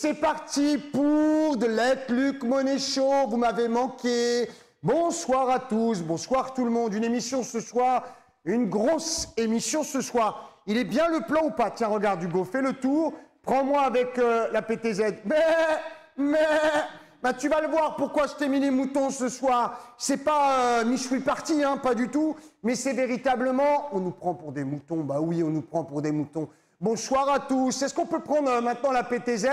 C'est parti pour de Let Luc Money Show. Vous m'avez manqué. Bonsoir à tous, bonsoir tout le monde. Une émission ce soir, une grosse émission ce soir. Il est bien le plan ou pas? Tiens, regarde Hugo, fais le tour. Prends-moi avec la PTZ. Bah, tu vas le voir pourquoi je t'ai mis les moutons ce soir. C'est pas Michoui parti, hein, pas du tout. Mais c'est véritablement, on nous prend pour des moutons. Bah oui, on nous prend pour des moutons. Bonsoir à tous. Est-ce qu'on peut prendre maintenant la PTZ?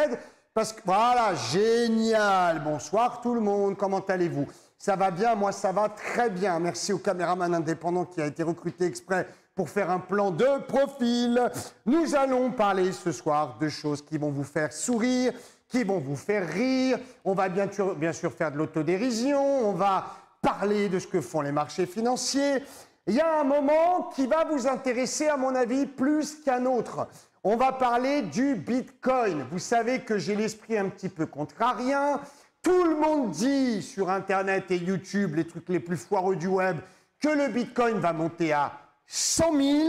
Parce que voilà, génial. Bonsoir tout le monde. Comment allez-vous? Ça va bien? Moi, ça va très bien. Merci au caméraman indépendant qui a été recruté exprès pour faire un plan de profil. Nous allons parler ce soir de choses qui vont vous faire sourire, qui vont vous faire rire. On va bien sûr faire de l'autodérision. On va parler de ce que font les marchés financiers. Il y a un moment qui va vous intéresser, à mon avis, plus qu'un autre. On va parler du Bitcoin. Vous savez que j'ai l'esprit un petit peu contrarien. Tout le monde dit sur Internet et YouTube, les trucs les plus foireux du web, que le Bitcoin va monter à 100 000.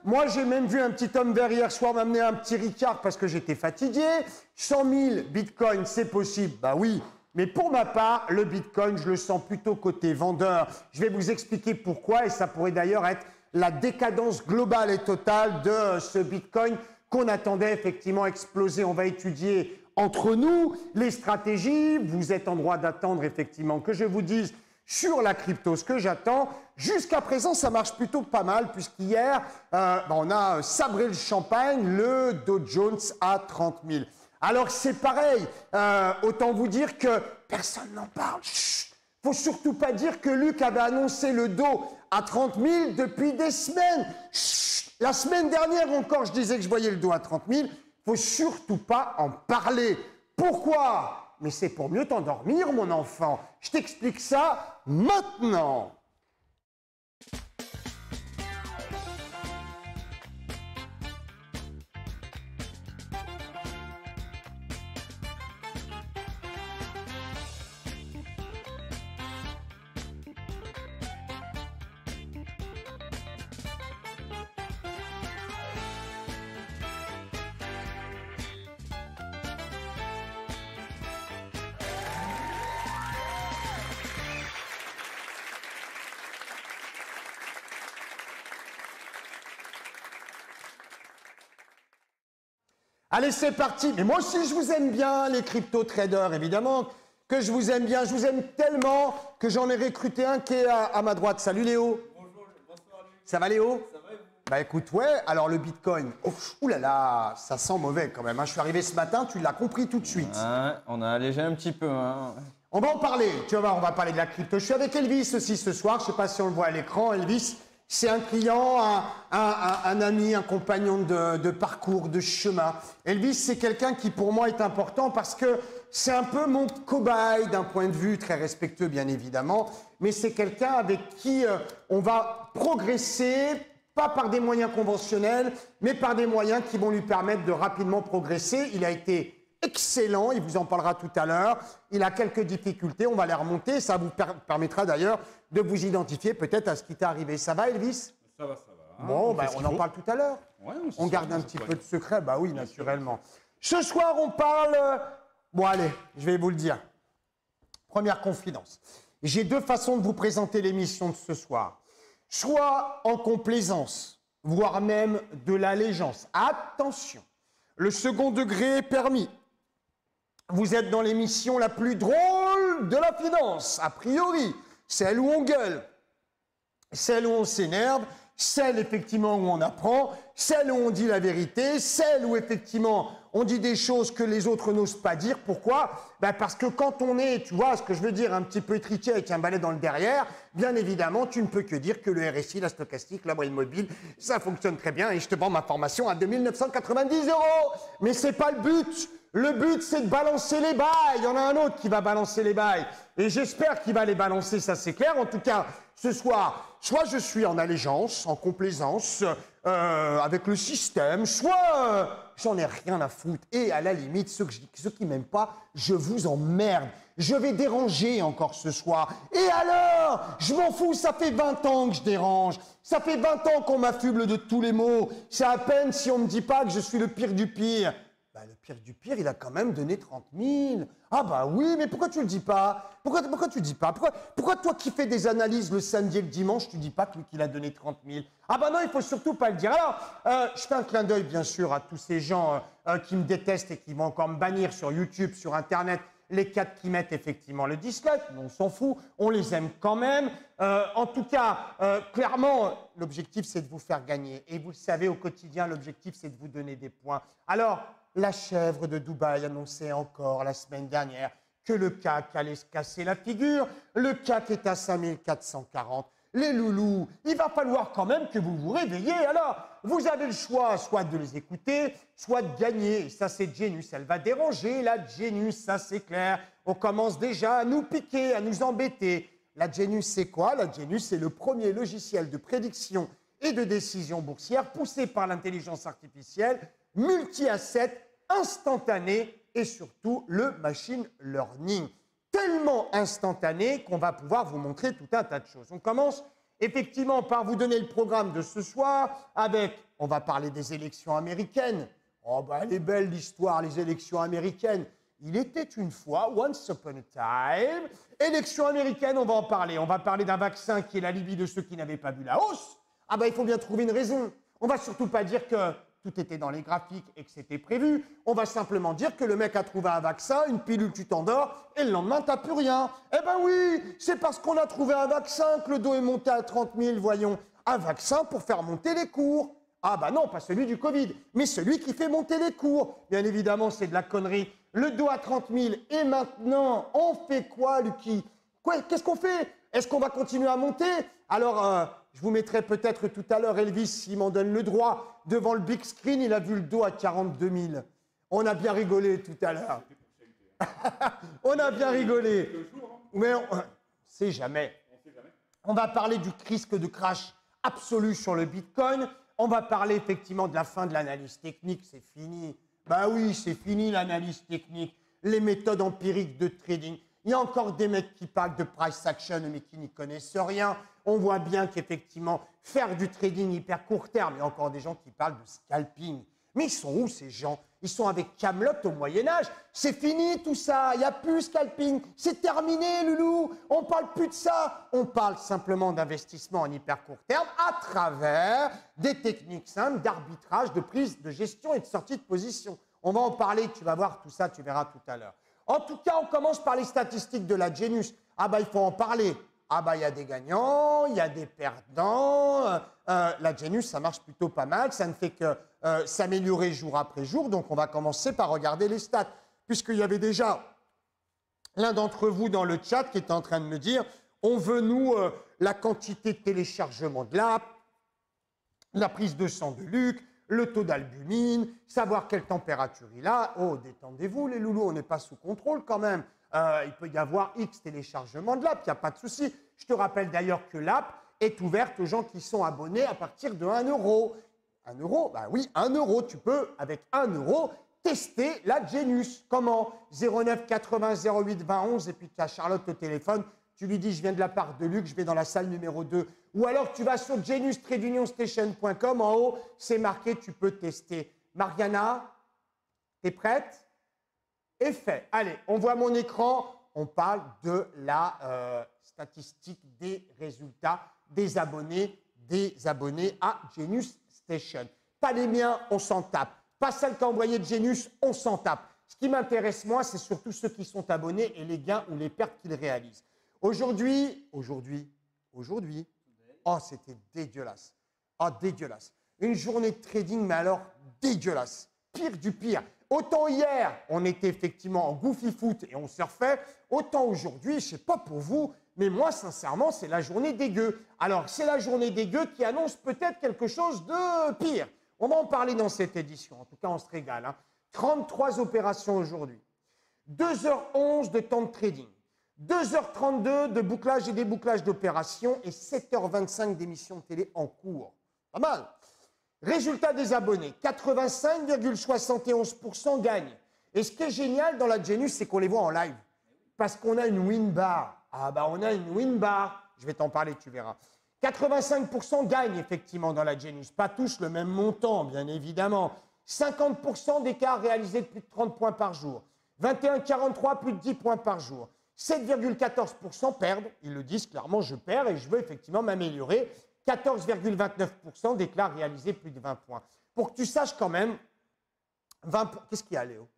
Moi, j'ai même vu un petit homme vert hier soir m'amener un petit Ricard parce que j'étais fatigué. 100 000 Bitcoin, c'est possible? Bah oui. Mais pour ma part, le Bitcoin, je le sens plutôt côté vendeur. Je vais vous expliquer pourquoi et ça pourrait d'ailleurs être la décadence globale et totale de ce Bitcoin qu'on attendait effectivement exploser. On va étudier entre nous les stratégies. Vous êtes en droit d'attendre effectivement que je vous dise sur la crypto ce que j'attends. Jusqu'à présent, ça marche plutôt pas mal puisqu'hier, on a sabré le champagne, le Dow Jones à 30 000. Alors c'est pareil, autant vous dire que personne n'en parle. Chut. Faut surtout pas dire que Luc avait annoncé le Dow à 30 000 depuis des semaines. Chut. La semaine dernière encore, je disais que je voyais le Dow à 30 000. Faut surtout pas en parler. Pourquoi? Mais c'est pour mieux t'endormir, mon enfant. Je t'explique ça maintenant. Allez, c'est parti. Mais moi aussi, je vous aime bien, les crypto-traders, évidemment, que je vous aime bien. Je vous aime tellement que j'en ai recruté un qui est à ma droite. Salut Léo. Bonjour, bonsoir Luc. Ça va Léo? Ça va et vous? Bah écoute, ouais, alors le Bitcoin, oulala, ça sent mauvais quand même. Hein. Je suis arrivé ce matin, tu l'as compris tout de suite. Ouais, on a allégé un petit peu. Hein. On va en parler, tu vas voir, on va parler de la crypto. Je suis avec Elvis aussi ce soir, je ne sais pas si on le voit à l'écran. Elvis, c'est un client, un ami, un compagnon de parcours, de chemin. Elvis, c'est quelqu'un qui pour moi est important parce que c'est un peu mon cobaye d'un point de vue très respectueux bien évidemment, mais c'est quelqu'un avec qui on va progresser, pas par des moyens conventionnels, mais par des moyens qui vont lui permettre de rapidement progresser. Il a été excellent, il vous en parlera tout à l'heure. Il a quelques difficultés, on va les remonter. Ça vous permettra d'ailleurs de vous identifier peut-être à ce qui t'est arrivé. Ça va, Elvis? Ça va, ça va. Bon, bah, on en parle tout à l'heure. Ouais, on garde un petit peu de secret, bah oui, naturellement. Ce soir, on parle... Bon, allez, je vais vous le dire. Première confidence. J'ai deux façons de vous présenter l'émission de ce soir. Soit en complaisance, voire même de l'allégeance. Attention, le second degré est permis. Vous êtes dans l'émission la plus drôle de la finance, a priori. Celle où on gueule, celle où on s'énerve, celle effectivement où on apprend, celle où on dit la vérité, celle où effectivement on dit des choses que les autres n'osent pas dire. Pourquoi? Ben parce que quand on est, tu vois ce que je veux dire, un petit peu étriqué avec un balai dans le derrière, bien évidemment, tu ne peux que dire que le RSI, la stochastique, la moyenne mobile, ça fonctionne très bien et je te vends ma formation à 2 990 €. Mais c'est pas le but. Le but, c'est de balancer les bails. Il y en a un autre qui va balancer les bails. Et j'espère qu'il va les balancer, ça c'est clair. En tout cas, ce soir, soit je suis en allégeance, en complaisance avec le système, soit j'en ai rien à foutre. Et à la limite, ceux qui m'aiment pas, je vous emmerde. Je vais déranger encore ce soir. Et alors? Je m'en fous, ça fait 20 ans que je dérange. Ça fait 20 ans qu'on m'affuble de tous les maux. C'est à peine si on me dit pas que je suis le pire du pire. Ben le pire du pire, il a quand même donné 30 000. Ah bah oui, mais pourquoi tu le dis pas? Pourquoi tu le dis pas? Pourquoi toi qui fais des analyses le samedi et le dimanche, tu dis pas qu'il a donné 30 000? Ah bah non, il faut surtout pas le dire. Alors, je fais un clin d'œil bien sûr à tous ces gens qui me détestent et qui vont encore me bannir sur YouTube, sur Internet. Les 4 qui mettent effectivement le dislike, on s'en fout, on les aime quand même. En tout cas, clairement, l'objectif, c'est de vous faire gagner. Et vous le savez, au quotidien, l'objectif, c'est de vous donner des points. Alors, la chèvre de Dubaï annonçait encore la semaine dernière que le CAC allait se casser la figure. Le CAC est à 5440. Les loulous, il va falloir quand même que vous vous réveillez. Alors, vous avez le choix, soit de les écouter, soit de gagner. Et ça, c'est Genius. Elle va déranger, la Genius, ça, c'est clair. On commence déjà à nous piquer, à nous embêter. La Genius, c'est quoi? La Genius, c'est le premier logiciel de prédiction et de décision boursière poussé par l'intelligence artificielle, multi-asset, instantané et surtout le machine learning. Tellement instantané qu'on va pouvoir vous montrer tout un tas de choses. On commence effectivement par vous donner le programme de ce soir avec, on va parler des élections américaines. Oh bah elle est belle l'histoire, les élections américaines. Il était une fois, once upon a time, élections américaines, on va en parler. On va parler d'un vaccin qui est l'alibi de ceux qui n'avaient pas vu la hausse. Ah bah il faut bien trouver une raison. On va surtout pas dire que tout était dans les graphiques et que c'était prévu. On va simplement dire que le mec a trouvé un vaccin, une pilule, tu t'endors, et le lendemain, tu n'as plus rien. Eh ben oui, c'est parce qu'on a trouvé un vaccin que le dos est monté à 30 000, voyons. Un vaccin pour faire monter les cours. Ah bah non, pas celui du Covid, mais celui qui fait monter les cours. Bien évidemment, c'est de la connerie. Le dos à 30 000, et maintenant, on fait quoi, Lucky? Qu'est-ce qu'on fait? Est-ce qu'on va continuer à monter? Alors, je vous mettrai peut-être tout à l'heure Elvis, s'il m'en donne le droit, devant le big screen, il a vu le dos à 42 000. On a bien rigolé tout à l'heure. On a bien rigolé. Mais on ne sait jamais. On va parler du risque de crash absolu sur le Bitcoin. On va parler effectivement de la fin de l'analyse technique. C'est fini. Bah oui, c'est fini l'analyse technique. Les méthodes empiriques de trading. Il y a encore des mecs qui parlent de price action, mais qui n'y connaissent rien. On voit bien qu'effectivement, faire du trading hyper court terme, il y a encore des gens qui parlent de scalping. Mais ils sont où ces gens? Ils sont avec Camelot au Moyen-Âge. C'est fini tout ça, il n'y a plus scalping. C'est terminé, loulou. On ne parle plus de ça. On parle simplement d'investissement en hyper court terme à travers des techniques simples d'arbitrage, de prise de gestion et de sortie de position. On va en parler, tu vas voir tout ça, tu verras tout à l'heure. En tout cas, on commence par les statistiques de la Genius. Ah bah, il faut en parler. Ah bah, il y a des gagnants, il y a des perdants. La Genius, ça marche plutôt pas mal. Ça ne fait que s'améliorer jour après jour. Donc, on va commencer par regarder les stats. Puisqu'il y avait déjà l'un d'entre vous dans le chat qui était en train de me dire on veut, nous, la quantité de téléchargement de l'app, la prise de sang de Luc, le taux d'albumine, savoir quelle température il a. Oh, détendez-vous les loulous, on n'est pas sous contrôle quand même. Il peut y avoir X téléchargements de l'app, il n'y a pas de souci. Je te rappelle d'ailleurs que l'app est ouverte aux gens qui sont abonnés à partir de 1 euro. 1 euro? Bah oui, 1 euro. Tu peux, avec 1 euro, tester la Genius. Comment? 09 80 08 20 11 et puis tu as Charlotte au téléphone. Tu lui dis, je viens de la part de Luc, je vais dans la salle numéro 2. Ou alors, tu vas sur genius-station.com. En haut, c'est marqué, tu peux tester. Mariana, t'es prête? Et fait. Allez, on voit mon écran. On parle de la statistique des résultats des abonnés à Genius Station. Pas les miens, on s'en tape. Pas celle qu'a envoyé de Genius, on s'en tape. Ce qui m'intéresse, moi, c'est surtout ceux qui sont abonnés et les gains ou les pertes qu'ils réalisent. Aujourd'hui, oh, c'était dégueulasse. Oh, dégueulasse. Une journée de trading, mais alors dégueulasse. Pire du pire. Autant hier, on était effectivement en goofy foot et on surfait, autant aujourd'hui, je ne sais pas pour vous, mais moi, sincèrement, c'est la journée dégueu. Alors, c'est la journée dégueu qui annonce peut-être quelque chose de pire. On va en parler dans cette édition. En tout cas, on se régale. Hein. 33 opérations aujourd'hui. 2h11 de temps de trading. 2h32 de bouclage et débouclage d'opérations et 7h25 d'émissions de télé en cours. Pas mal. Résultat des abonnés, 85,71% gagnent. Et ce qui est génial dans la Genius, c'est qu'on les voit en live. Parce qu'on a une win bar. Ah bah on a une win bar. Je vais t'en parler, tu verras. 85% gagnent effectivement dans la Genius. Pas tous le même montant, bien évidemment. 50% d'écart réalisé de plus de 30 points par jour. 21,43, plus de 10 points par jour. 7,14% perdent, ils le disent clairement, je perds et je veux effectivement m'améliorer. 14,29% déclarent réaliser plus de 20 points. Pour que tu saches quand même, 20 points. Qu'est-ce qu'il y a, Léo?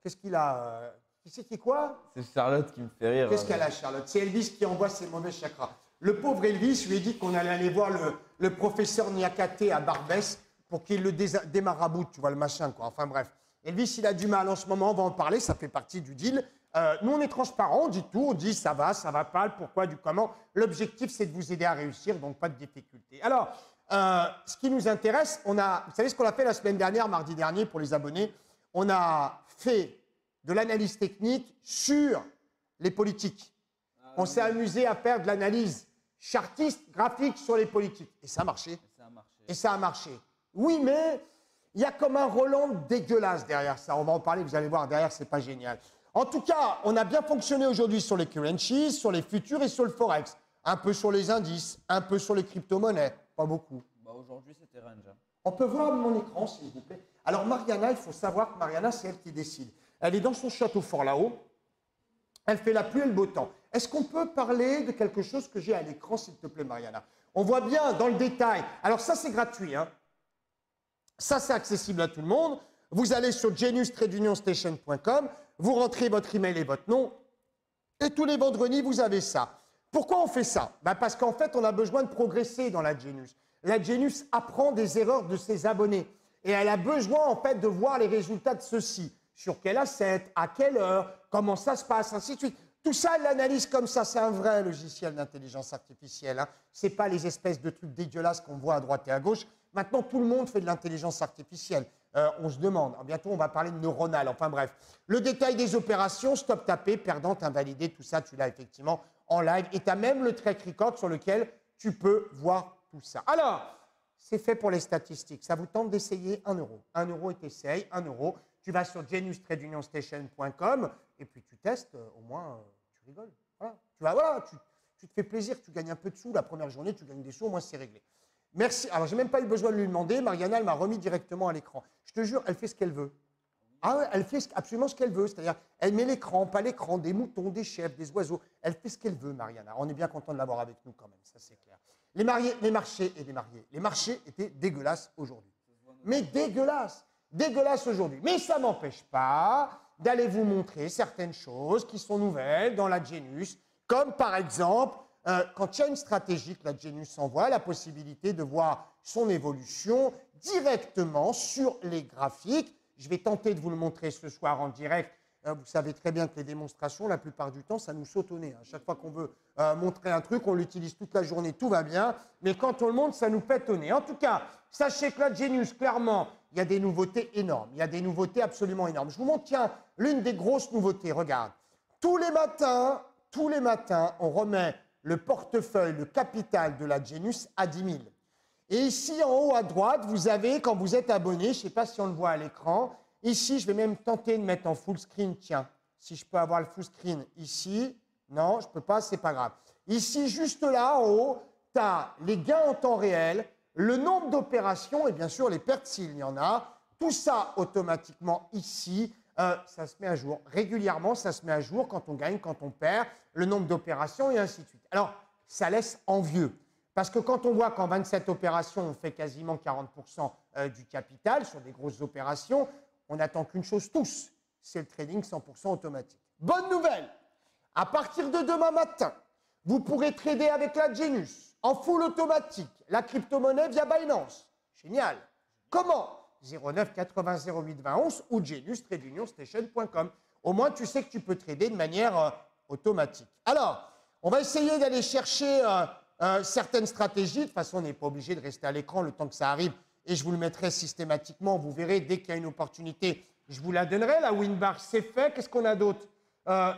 Qu'est-ce qu'il a Qui c'est quoi? C'est Charlotte qui me fait rire. Qu'est-ce qu'elle a, Charlotte? C'est Elvis qui envoie ses mauvais chakras. Le pauvre Elvis, je lui ai dit qu'on allait aller voir le professeur Niakate à Barbès pour qu'il le démaraboute, tu vois, le machin, quoi. Enfin bref. Elvis, il a du mal en ce moment, on va en parler, ça fait partie du deal. Nous, on est transparent, on dit tout, on dit ça va pas, le pourquoi, du comment. L'objectif, c'est de vous aider à réussir, donc pas de difficulté. Alors, ce qui nous intéresse, vous savez ce qu'on a fait la semaine dernière, mardi dernier, pour les abonnés? On a fait de l'analyse technique sur les politiques. On s'est amusé à faire de l'analyse chartiste, graphique sur les politiques. Et ça a marché. Et ça a marché. Oui, mais il y a comme un Roland dégueulasse derrière ça. On va en parler, vous allez voir, derrière, c'est pas génial. En tout cas, on a bien fonctionné aujourd'hui sur les currencies, sur les futurs et sur le forex. Un peu sur les indices, un peu sur les crypto-monnaies. Pas beaucoup. Bah, aujourd'hui, c'était range. On peut voir mon écran, s'il vous plaît. Alors, Mariana, il faut savoir que Mariana, c'est elle qui décide. Elle est dans son château fort là-haut. Elle fait la pluie et le beau temps. Est-ce qu'on peut parler de quelque chose que j'ai à l'écran, s'il te plaît, Mariana? On voit bien dans le détail. Alors, ça, c'est gratuit, hein. Ça, c'est accessible à tout le monde. Vous allez sur geniustradeunionstation.com, vous rentrez votre email et votre nom, et tous les vendredis, vous avez ça. Pourquoi on fait ça? Parce qu'en fait, on a besoin de progresser dans la Genius. La Genius apprend des erreurs de ses abonnés. Et elle a besoin, en fait, de voir les résultats de ceux-ci. Sur quel asset, à quelle heure, comment ça se passe, ainsi de suite. Tout ça, elle l'analyse comme ça. C'est un vrai logiciel d'intelligence artificielle. Hein. Ce n'est pas les espèces de trucs dégueulasses qu'on voit à droite et à gauche. Maintenant, tout le monde fait de l'intelligence artificielle. On se demande. Bientôt, on va parler de neuronal. Enfin bref. Le détail des opérations, stop tapé, perdante, invalidée, tout ça, tu l'as effectivement en live. Et tu as même le track record sur lequel tu peux voir tout ça. Alors, c'est fait pour les statistiques. Ça vous tente d'essayer 1 euro. 1 euro et tu essayes, 1 euro. Tu vas sur geniustradeunionstation.com et puis tu testes, au moins tu rigoles. Voilà. Tu te fais plaisir, tu gagnes un peu de sous. La première journée, tu gagnes des sous, au moins c'est réglé. Merci. Alors, je n'ai même pas eu besoin de lui demander. Mariana, elle m'a remis directement à l'écran. Je te jure, elle fait ce qu'elle veut. Ah ouais, elle fait absolument ce qu'elle veut. C'est-à-dire, elle met l'écran, pas l'écran, des moutons, des chèvres, des oiseaux. Elle fait ce qu'elle veut, Mariana. On est bien content de l'avoir avec nous quand même, ça c'est clair. Les marchés étaient dégueulasses aujourd'hui. Mais dégueulasses. Dégueulasse aujourd'hui. Mais ça ne m'empêche pas d'aller vous montrer certaines choses qui sont nouvelles dans la Genius, comme par exemple, quand il y a une stratégie que la Genius envoie, la possibilité de voir son évolution directement sur les graphiques. Je vais tenter de vous le montrer ce soir en direct. Vous savez très bien que les démonstrations, la plupart du temps, ça nous saute au nez. À chaque fois qu'on veut montrer un truc, on l'utilise toute la journée, tout va bien. Mais quand on le montre, ça nous pète au nez. En tout cas, sachez que la Genius, clairement, il y a des nouveautés énormes. Il y a des nouveautés absolument énormes. Je vous montre, tiens, l'une des grosses nouveautés. Regarde. Tous les matins, on remet le portefeuille, le capital de la Genius à 10 000. Et ici, en haut à droite, vous avez, quand vous êtes abonné, je ne sais pas si on le voit à l'écran, ici, je vais même tenter de mettre en full screen. Tiens, si je peux avoir le full screen ici. Non, je ne peux pas, c'est pas grave. Ici, juste là, en haut, tu as les gains en temps réel, le nombre d'opérations et bien sûr les pertes s'il y en a. Tout ça automatiquement ici, ça se met à jour. Régulièrement, ça se met à jour quand on gagne, quand on perd, le nombre d'opérations et ainsi de suite. Alors, ça laisse envieux. Parce que quand on voit qu'en 27 opérations, on fait quasiment 40% du capital sur des grosses opérations, on n'attend qu'une chose tous, c'est le trading 100% automatique. Bonne nouvelle, à partir de demain matin, vous pourrez trader avec la Genius en full automatique, la crypto-monnaie via Binance. Génial. Comment? 09 80 08 20 11 ou geniustradeunionstation.com. Au moins, tu sais que tu peux trader de manière automatique. Alors, on va essayer d'aller chercher certaines stratégies. De toute façon, on n'est pas obligé de rester à l'écran le temps que ça arrive. Et je vous le mettrai systématiquement. Vous verrez, dès qu'il y a une opportunité, je vous la donnerai. La Winbar, c'est fait. Qu'est-ce qu'on a d'autre?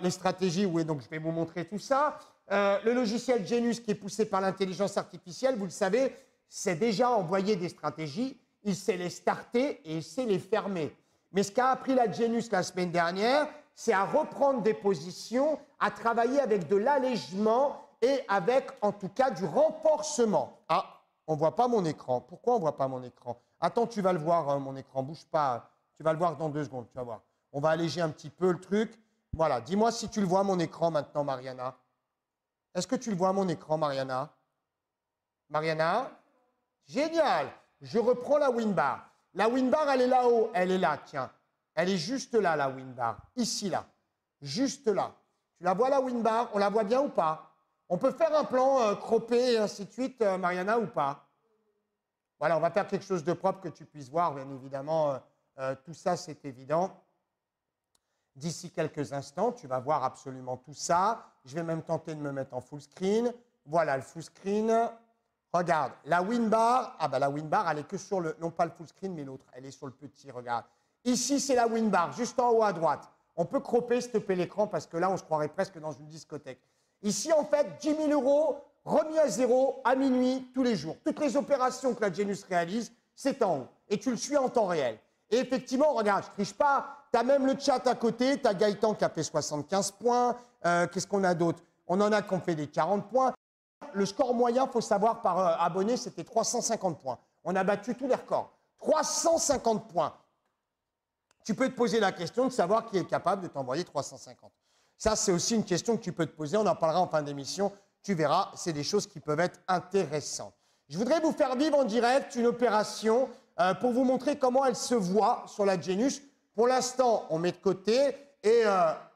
Les stratégies, oui, donc je vais vous montrer tout ça. Le logiciel Genius qui est poussé par l'intelligence artificielle, vous le savez, c'est déjà envoyé des stratégies. Il sait les starter et il sait les fermer. Mais ce qu'a appris la Genius la semaine dernière, c'est à reprendre des positions, à travailler avec de l'allègement et avec, en tout cas, du renforcement. Ah, on ne voit pas mon écran. Pourquoi on ne voit pas mon écran? Attends, tu vas le voir, hein, mon écran. Bouge pas. Tu vas le voir dans 2 secondes. Tu vas voir. On va alléger un petit peu le truc. Voilà. Dis-moi si tu le vois, mon écran, maintenant, Mariana. Est-ce que tu le vois, mon écran, Mariana? Mariana? Génial. Je reprends la WinBar. La WinBar, elle est là-haut. Elle est là, tiens. Elle est juste là, la WinBar. Ici, là. Juste là. Tu la vois, la WinBar? On la voit bien ou pas? On peut faire un plan croppé et ainsi de suite, Mariana, ou pas? Voilà, on va faire quelque chose de propre que tu puisses voir, bien évidemment. Tout ça, c'est évident. D'ici quelques instants, tu vas voir absolument tout ça. Je vais même tenter de me mettre en full screen. Voilà, le full screen. Regarde, la WinBar. Ah, ben la WinBar, elle est que sur le... Non pas le full screen, mais l'autre. Elle est sur le petit, regarde. Ici, c'est la WinBar, juste en haut à droite. On peut cropper, stopper l'écran, parce que là, on se croirait presque dans une discothèque. Ici, en fait, 10 000 € remis à zéro à minuit tous les jours. Toutes les opérations que la Genius réalise, c'est en haut. Et tu le suis en temps réel. Et effectivement, regarde, je ne triche pas. Tu as même le chat à côté. Tu as Gaëtan qui a fait 75 points. Qu'est-ce qu'on a d'autre? On en a qui ont fait des 40 points. Le score moyen, il faut savoir, par abonné, c'était 350 points. On a battu tous les records. 350 points. Tu peux te poser la question de savoir qui est capable de t'envoyer 350. Ça, c'est aussi une question que tu peux te poser. On en parlera en fin d'émission. Tu verras, c'est des choses qui peuvent être intéressantes. Je voudrais vous faire vivre en direct une opération pour vous montrer comment elle se voit sur la Genius. Pour l'instant, on met de côté et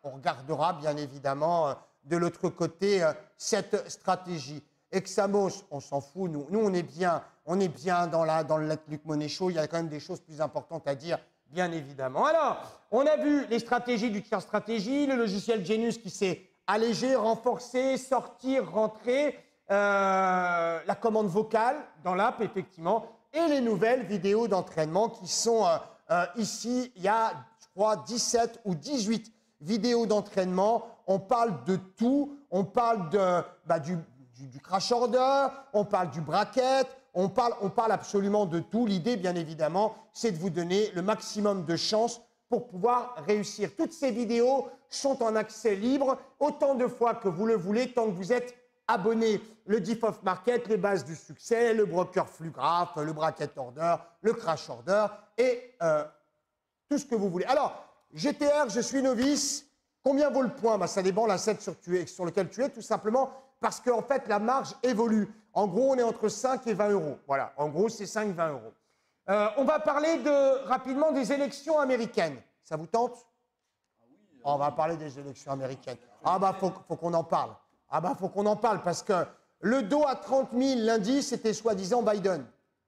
on regardera bien évidemment de l'autre côté cette stratégie. Examos, on s'en fout. Nous, on est bien dans le Let Luc Monet Show. Il y a quand même des choses plus importantes à dire. Bien évidemment. Alors, on a vu les stratégies du tiers stratégie, le logiciel Genius qui s'est allégé, renforcé, sortir, rentrer, la commande vocale dans l'app, effectivement, et les nouvelles vidéos d'entraînement qui sont ici. Il y a, je crois, 17 ou 18 vidéos d'entraînement. On parle de tout. On parle du crash order, on parle du bracket. On parle absolument de tout. L'idée, bien évidemment, c'est de vous donner le maximum de chances pour pouvoir réussir. Toutes ces vidéos sont en accès libre, autant de fois que vous le voulez, tant que vous êtes abonné. Le Diff of Market, les bases du succès, le broker flux graph, le bracket order, le crash order et tout ce que vous voulez. Alors, GTR, je suis novice. Combien vaut le point? Ça dépend de l'asset sur lequel tu es, tout simplement parce qu'en fait, la marge évolue. En gros, on est entre 5 et 20 €. Voilà, en gros, c'est 5-20 €. On va parler rapidement des élections américaines. Ça vous tente? On va parler des élections américaines. Ah bah, faut qu'on en parle. Ah bah, faut qu'on en parle parce que le dos à 30 000 lundi, c'était soi-disant Biden.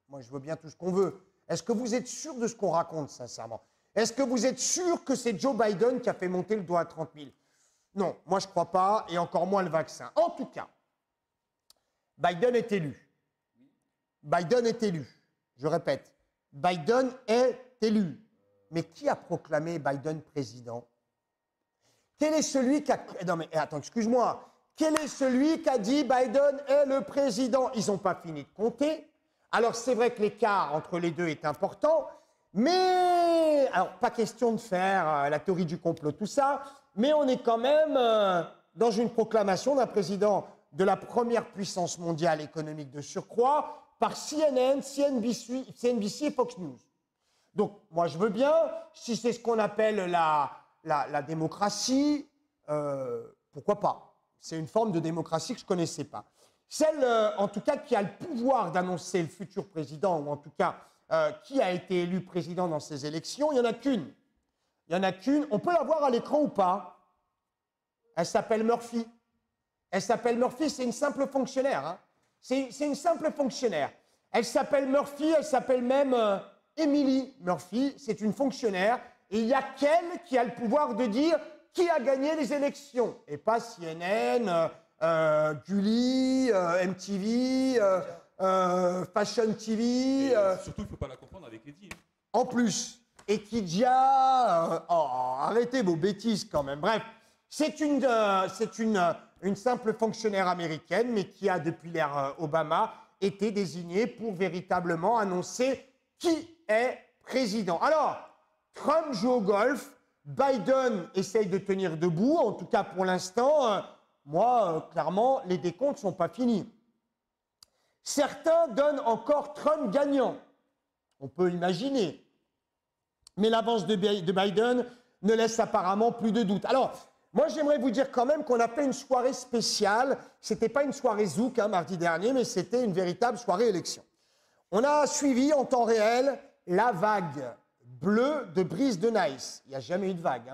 Moi, je veux bien tout ce qu'on veut. Est-ce que vous êtes sûr de ce qu'on raconte, sincèrement? Est-ce que vous êtes sûr que c'est Joe Biden qui a fait monter le dos à 30 000? Non, moi, je ne crois pas, et encore moins le vaccin. En tout cas, Biden est élu. Biden est élu. Je répète, Biden est élu. Mais qui a proclamé Biden président? Quel est celui qui a... Non mais attends, excuse-moi. Quel est celui qui a dit Biden est le président? Ils n'ont pas fini de compter. Alors c'est vrai que l'écart entre les deux est important, mais... Alors pas question de faire la théorie du complot, tout ça, mais on est quand même dans une proclamation d'un président de la première puissance mondiale économique de surcroît par CNN, CNBC et Fox News. Donc, moi, je veux bien, si c'est ce qu'on appelle la démocratie, pourquoi pas? C'est une forme de démocratie que je ne connaissais pas. Celle, en tout cas, qui a le pouvoir d'annoncer le futur président, ou en tout cas, qui a été élu président dans ces élections, il n'y en a qu'une. Il n'y en a qu'une. On peut la voir à l'écran ou pas? Elle s'appelle Murphy. Elle s'appelle Murphy, c'est une simple fonctionnaire. Hein. C'est une simple fonctionnaire. Elle s'appelle Murphy, elle s'appelle même Emily Murphy, c'est une fonctionnaire. Et il y a qu'elle qui a le pouvoir de dire qui a gagné les élections. Et pas CNN, Gulli, MTV, Fashion TV. Surtout, il ne faut pas la confondre avec Eddie. Hein. En plus, Equidia, arrêtez vos bêtises quand même. Bref, c'est une simple fonctionnaire américaine, mais qui a, depuis l'ère Obama, été désignée pour véritablement annoncer qui est président. Alors, Trump joue au golf, Biden essaye de tenir debout, en tout cas pour l'instant, moi, clairement, les décomptes ne sont pas finis. Certains donnent encore Trump gagnant. On peut imaginer. Mais l'avance de Biden ne laisse apparemment plus de doute. Alors, moi, j'aimerais vous dire quand même qu'on a fait une soirée spéciale. Ce n'était pas une soirée Zouk, mardi dernier, mais c'était une véritable soirée élection. On a suivi en temps réel la vague bleue de Brise de Nice. Il n'y a jamais eu de vague.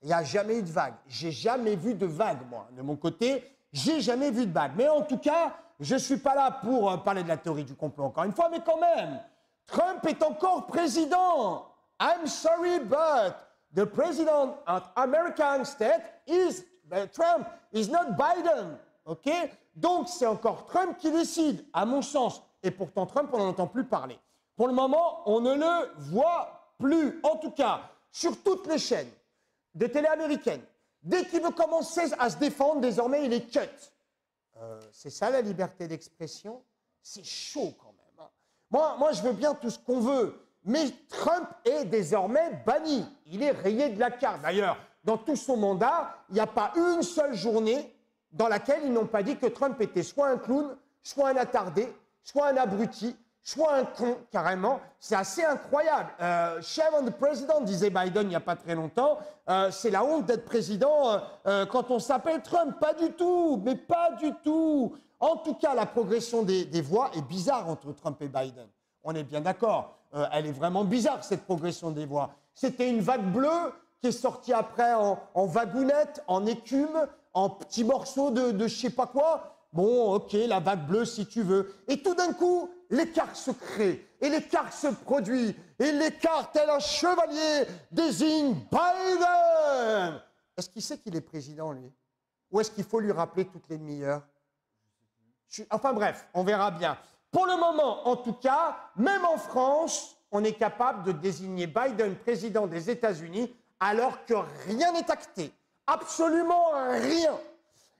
Il n'y a jamais eu de vague. J'ai jamais vu de vague, moi. De mon côté, j'ai jamais vu de vague. Mais en tout cas, je ne suis pas là pour parler de la théorie du complot encore une fois, mais quand même, Trump est encore président. I'm sorry, but the president of American state is Trump, is not Biden. OK? Donc, c'est encore Trump qui décide, à mon sens. Et pourtant, Trump, on n'en entend plus parler. Pour le moment, on ne le voit plus. En tout cas, sur toutes les chaînes de télé américaines, dès qu'il veut commencer à se défendre, désormais, il est cut. C'est ça, la liberté d'expression? C'est chaud, quand même. Moi, je veux bien tout ce qu'on veut. Mais Trump est désormais banni. Il est rayé de la carte. D'ailleurs, dans tout son mandat, il n'y a pas une seule journée dans laquelle ils n'ont pas dit que Trump était soit un clown, soit un attardé, soit un abruti, soit un con, carrément. C'est assez incroyable. Shame on the president, disait Biden il n'y a pas très longtemps. C'est la honte d'être président quand on s'appelle Trump. Pas du tout, mais pas du tout. En tout cas, la progression des voix est bizarre entre Trump et Biden. On est bien d'accord. Elle est vraiment bizarre, cette progression des voix. C'était une vague bleue qui est sortie après en vagounette, en écume, en petits morceaux de je sais pas quoi. Bon, OK, la vague bleue si tu veux. Et tout d'un coup, l'écart se crée, et l'écart se produit, et l'écart, tel un chevalier, désigne Biden. Est-ce qu'il sait qu'il est président, lui? Ou est-ce qu'il faut lui rappeler toutes les demi-heures? Enfin bref, on verra bien. Pour le moment, en tout cas, même en France, on est capable de désigner Biden président des États-Unis alors que rien n'est acté. Absolument rien.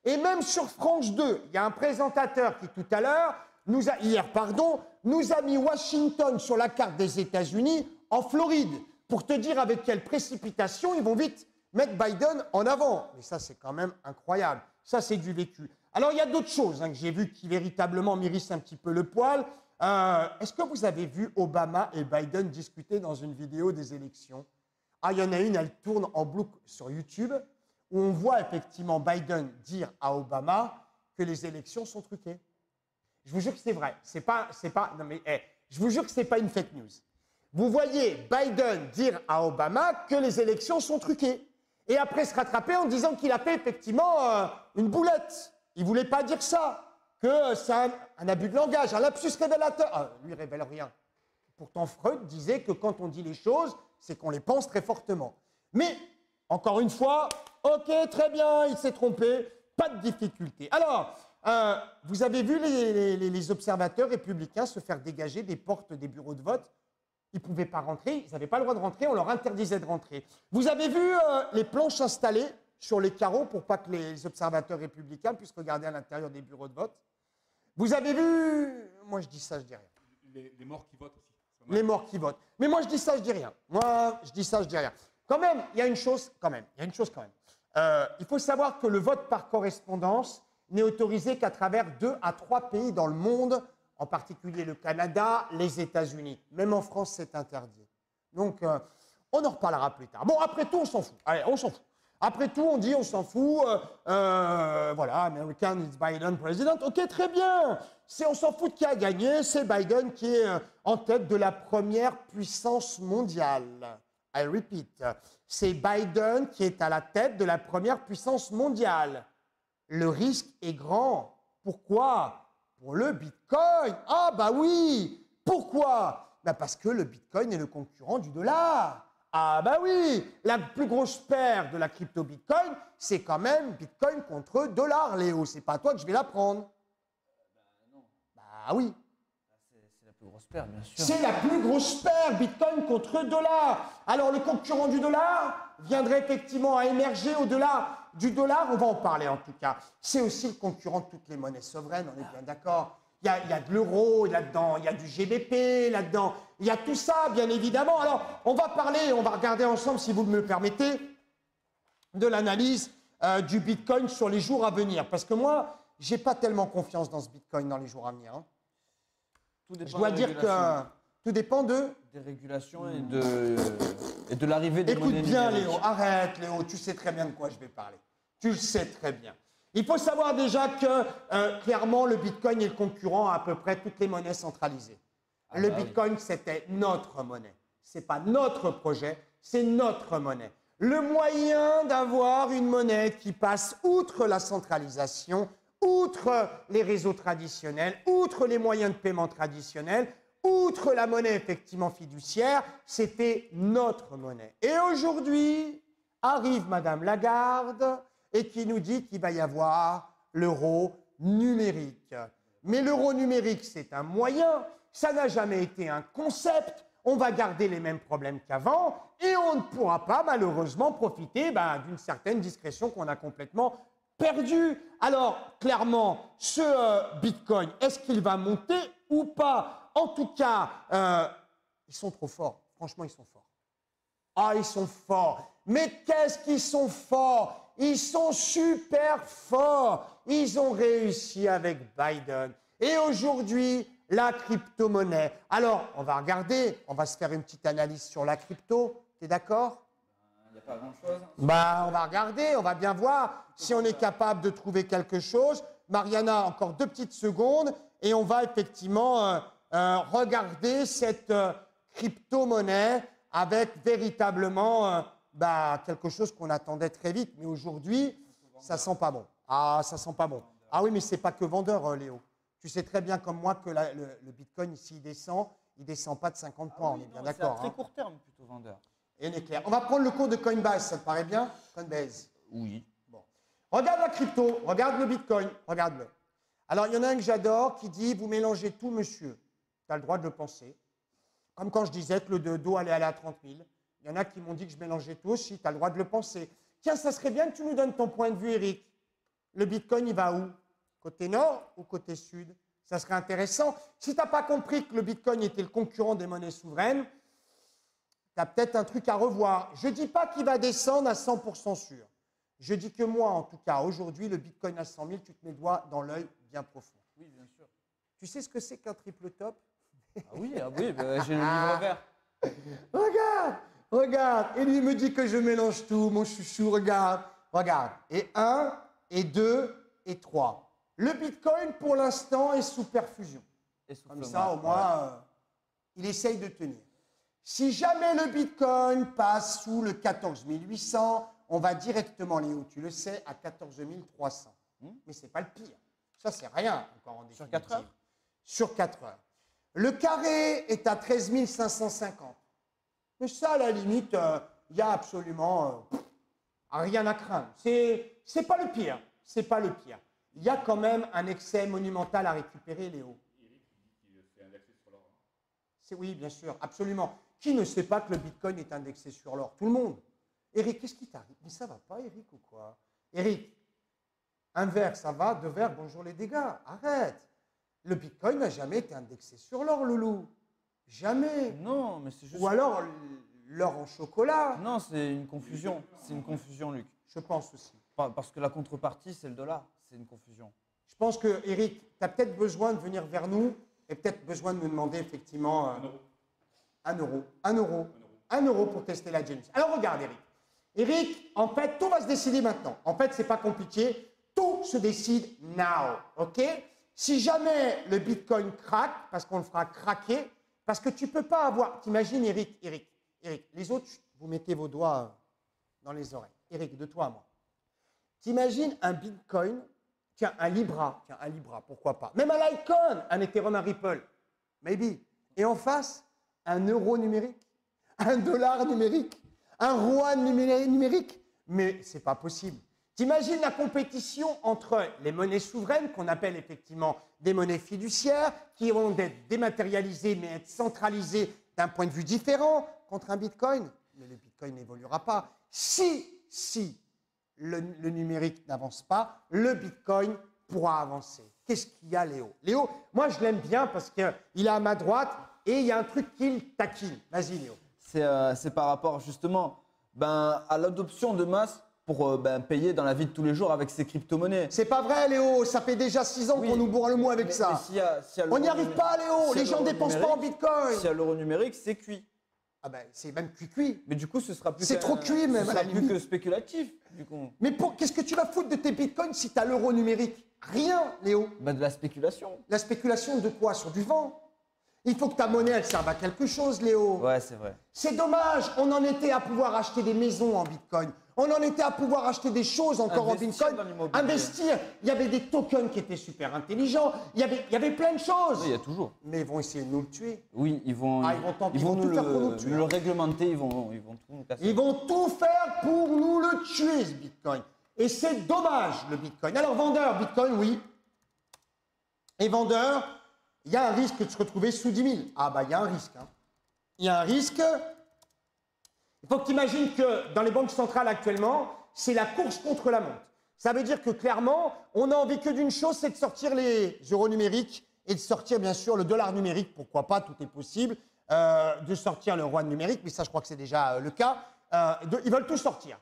Et même sur France 2, il y a un présentateur qui, tout à l'heure, nous a mis Washington sur la carte des États-Unis en Floride pour te dire avec quelle précipitation ils vont vite mettre Biden en avant. Mais ça, c'est quand même incroyable. Ça, c'est du vécu. Alors, il y a d'autres choses que j'ai vues qui véritablement m'hérissent un petit peu le poil. Est-ce que vous avez vu Obama et Biden discuter dans une vidéo des élections? Ah, il y en a une, elle tourne en boucle sur YouTube, où on voit effectivement Biden dire à Obama que les élections sont truquées. Je vous jure que c'est vrai. Non mais, je vous jure que c'est pas une fake news. Vous voyez Biden dire à Obama que les élections sont truquées. Et après se rattraper en disant qu'il a fait effectivement une boulette. Il ne voulait pas dire ça, que c'est un abus de langage, un lapsus révélateur. Ah, lui, il ne révèle rien. Pourtant, Freud disait que quand on dit les choses, c'est qu'on les pense très fortement. Mais, encore une fois, OK, très bien, il s'est trompé, pas de difficulté. Alors, vous avez vu les observateurs républicains se faire dégager des portes des bureaux de vote? Ils ne pouvaient pas rentrer, ils n'avaient pas le droit de rentrer, on leur interdisait de rentrer. Vous avez vu les planches installées sur les carreaux pour pas que les observateurs républicains puissent regarder à l'intérieur des bureaux de vote? Vous avez vu... Moi, je dis ça, je dis rien. Les morts qui votent aussi. Les morts qui votent. Mais moi, je dis ça, je dis rien. Moi, je dis ça, je dis rien. Quand même, il y a une chose quand même. Il faut savoir que le vote par correspondance n'est autorisé qu'à travers 2 à 3 pays dans le monde, en particulier le Canada, les États-Unis. Même en France, c'est interdit. Donc, on en reparlera plus tard. Bon, après tout, on s'en fout. Allez, on s'en fout. Après tout, on dit, on s'en fout. Voilà, American is Biden president. OK, très bien. On s'en fout de qui a gagné. C'est Biden qui est en tête de la première puissance mondiale. I repeat. C'est Biden qui est à la tête de la première puissance mondiale. Le risque est grand. Pourquoi? Pour le Bitcoin. Ah, bah oui. Pourquoi? Bah parce que le Bitcoin est le concurrent du dollar. Ah bah oui, la plus grosse paire de la crypto Bitcoin, c'est quand même Bitcoin contre dollar, Léo. C'est pas à toi que je vais la prendre. Non. Bah oui. C'est la plus grosse paire, bien sûr. C'est la plus grosse paire, Bitcoin contre dollar. Alors le concurrent du dollar viendrait effectivement à émerger au-delà du dollar. On va en parler en tout cas. C'est aussi le concurrent de toutes les monnaies souveraines, on est bien d'accord. Il y a de l'euro là-dedans, il y a du GBP là-dedans, il y a tout ça, bien évidemment. Alors, on va regarder ensemble, si vous me le permettez, de l'analyse du Bitcoin sur les jours à venir. Parce que moi, je n'ai pas tellement confiance dans ce Bitcoin dans les jours à venir. Hein. Tout dépend Je dois des dire régulations. que tout dépend de... Des régulations et de l'arrivée des Écoute monnaies bien, numériques. Léo. Arrête, Léo. Tu sais très bien de quoi je vais parler. Tu le sais très bien. Il faut savoir déjà que, clairement, le Bitcoin est le concurrent à peu près toutes les monnaies centralisées. Ah Le bah oui. Bitcoin, c'était notre monnaie. Ce n'est pas notre projet, c'est notre monnaie. Le moyen d'avoir une monnaie qui passe outre la centralisation, outre les réseaux traditionnels, outre les moyens de paiement traditionnels, outre la monnaie effectivement fiduciaire, c'était notre monnaie. Et aujourd'hui, arrive Madame Lagarde et qui nous dit qu'il va y avoir l'euro numérique. Mais l'euro numérique, c'est un moyen, ça n'a jamais été un concept. On va garder les mêmes problèmes qu'avant et on ne pourra pas malheureusement profiter d'une certaine discrétion qu'on a complètement perdue. Alors, clairement, ce Bitcoin, est-ce qu'il va monter ou pas? En tout cas, ils sont trop forts. Franchement, ils sont forts. Ah, ils sont forts. Mais qu'est-ce qu'ils sont forts? Ils sont super forts. Ils ont réussi avec Biden. Et aujourd'hui, la crypto-monnaie. Alors, on va regarder, on va se faire une petite analyse sur la crypto. Tu es d'accord? Il n'y a pas grand-chose. On va regarder, on va bien voir si on est capable de trouver quelque chose. Mariana, encore 2 petites secondes et on va effectivement regarder cette crypto-monnaie avec véritablement quelque chose qu'on attendait très vite. Mais aujourd'hui, ça sent pas bon. Ah, ça sent pas bon. Ah oui, mais c'est pas que vendeur, Léo. Tu sais très bien comme moi que le Bitcoin, ici, il descend pas de 50 points, on est bien d'accord. C'est à très court terme plutôt vendeur. Et on est clair. On va prendre le cours de Coinbase, ça te paraît bien? Coinbase. Oui. Bon. Regarde la crypto, regarde le Bitcoin, regarde-le. Alors, il y en a un que j'adore qui dit, vous mélangez tout, monsieur. Tu as le droit de le penser. Comme quand je disais que le dos allait aller à 30 000. Il y en a qui m'ont dit que je mélangeais tout aussi, tu as le droit de le penser. Tiens, ça serait bien que tu nous donnes ton point de vue, Eric. Le Bitcoin, il va où? Côté nord ou côté sud? Ça serait intéressant. Si tu n'as pas compris que le Bitcoin était le concurrent des monnaies souveraines, tu as peut-être un truc à revoir. Je ne dis pas qu'il va descendre à 100% sûr. Je dis que moi, en tout cas, aujourd'hui, le Bitcoin à 100 000, tu te mets le doigt dans l'œil bien profond. Oui, bien sûr. Tu sais ce que c'est qu'un triple top? Ah oui, j'ai le livre vert. Regarde. Et lui, il me dit que je mélange tout, mon chouchou, regarde. Et 1, et 2, et 3. Le Bitcoin, pour l'instant, est sous perfusion. Comme ça, au moins, il essaye de tenir. Si jamais le Bitcoin passe sous le 14 800, on va directement, Léo, tu le sais, à 14 300. Mais ce n'est pas le pire. Ça, c'est rien encore en définitive. Sur 4 heures? Sur 4 heures. Le carré est à 13 550. Mais ça, à la limite, il n'y a absolument rien à craindre. C'est pas le pire. C'est pas le pire. Il y a quand même un excès monumental à récupérer, Léo. Oui, bien sûr, absolument. Qui ne sait pas que le Bitcoin est indexé sur l'or? Tout le monde. Eric, qu'est-ce qui t'arrive? Mais ça va pas, Eric, ou quoi? Eric, un verre, ça va, 2 verres, bonjour les dégâts. Arrête. Le Bitcoin n'a jamais été indexé sur l'or, loulou. Jamais. Non, mais c'est juste... Ou alors l'or en chocolat. Non, c'est une confusion. C'est une confusion, Luc. Je pense aussi. Parce que la contrepartie, c'est le dollar. C'est une confusion. Je pense que, Eric, tu as peut-être besoin de venir vers nous et peut-être besoin de nous demander effectivement 1 euro. 1 euro. 1 euro pour tester la Genesis. Alors regarde, Eric. Eric, en fait, tout va se décider maintenant. En fait, c'est pas compliqué. Tout se décide now. OK? Si jamais le Bitcoin craque, parce qu'on le fera craquer, parce que tu ne peux pas avoir... T'imagines, Eric, les autres, vous mettez vos doigts dans les oreilles. Eric, de toi à moi. T'imagines un Bitcoin, tiens, un Libra, pourquoi pas. Même un Litecoin, un Ethereum, un Ripple, maybe. Et en face, un euro numérique, un dollar numérique, un yuan numérique. Mais ce n'est pas possible. T'imagines la compétition entre les monnaies souveraines, qu'on appelle effectivement des monnaies fiduciaires, qui vont être dématérialisées, mais être centralisées d'un point de vue différent, contre un Bitcoin. Mais le Bitcoin n'évoluera pas. Si le numérique n'avance pas, le Bitcoin pourra avancer. Qu'est-ce qu'il y a, Léo? Léo, moi, je l'aime bien parce qu'il est à ma droite et il y a un truc qu'il taquine. Vas-y, Léo. C'est par rapport justement à l'adoption de masse pour payer dans la vie de tous les jours avec ces crypto-monnaies. C'est pas vrai, Léo. Ça fait déjà 6 ans Oui. qu'on nous bourre le mou avec Mais ça. s'il y a On n'y arrive pas, Léo. s'il y a Les gens l'euro dépensent pas en numérique, bitcoin. S'il y a l'euro numérique, c'est cuit. Ah ben, c'est même cuit. Mais du coup, ce sera plus C'est trop cuit, même, Ce à la sera plus limite. que spéculatif, du coup. Mais qu'est-ce que tu vas foutre de tes bitcoins si tu as l'euro numérique? Rien, Léo. De la spéculation. La spéculation de quoi? Sur du vent. Il faut que ta monnaie, elle serve à quelque chose, Léo. Ouais, c'est vrai. C'est dommage. On en était à pouvoir acheter des maisons en bitcoin. On en était à pouvoir acheter des choses encore Investir en bitcoin. dans l'immobilier. Investir. Il y avait des tokens qui étaient super intelligents. Il y avait plein de choses. Oui, il y a toujours. Mais ils vont essayer de nous le tuer. Oui, ils vont ils vont tout faire pour nous tuer. le réglementer, ils vont tout nous casser. Ils vont tout faire pour nous le tuer, ce bitcoin. Et c'est dommage, le bitcoin. Alors, vendeur, bitcoin, oui. Et vendeur, il y a un risque de se retrouver sous 10 000. Ah, bah, il y a un risque. Hein. Il y a un risque. Il faut que tu imagines que dans les banques centrales actuellement, c'est la course contre la montre. Ça veut dire que clairement, on n'a envie que d'une chose, c'est de sortir les euros numériques et de sortir bien sûr le dollar numérique. Pourquoi pas, tout est possible. De sortir le yuan numérique, mais ça je crois que c'est déjà le cas. Ils veulent tout sortir.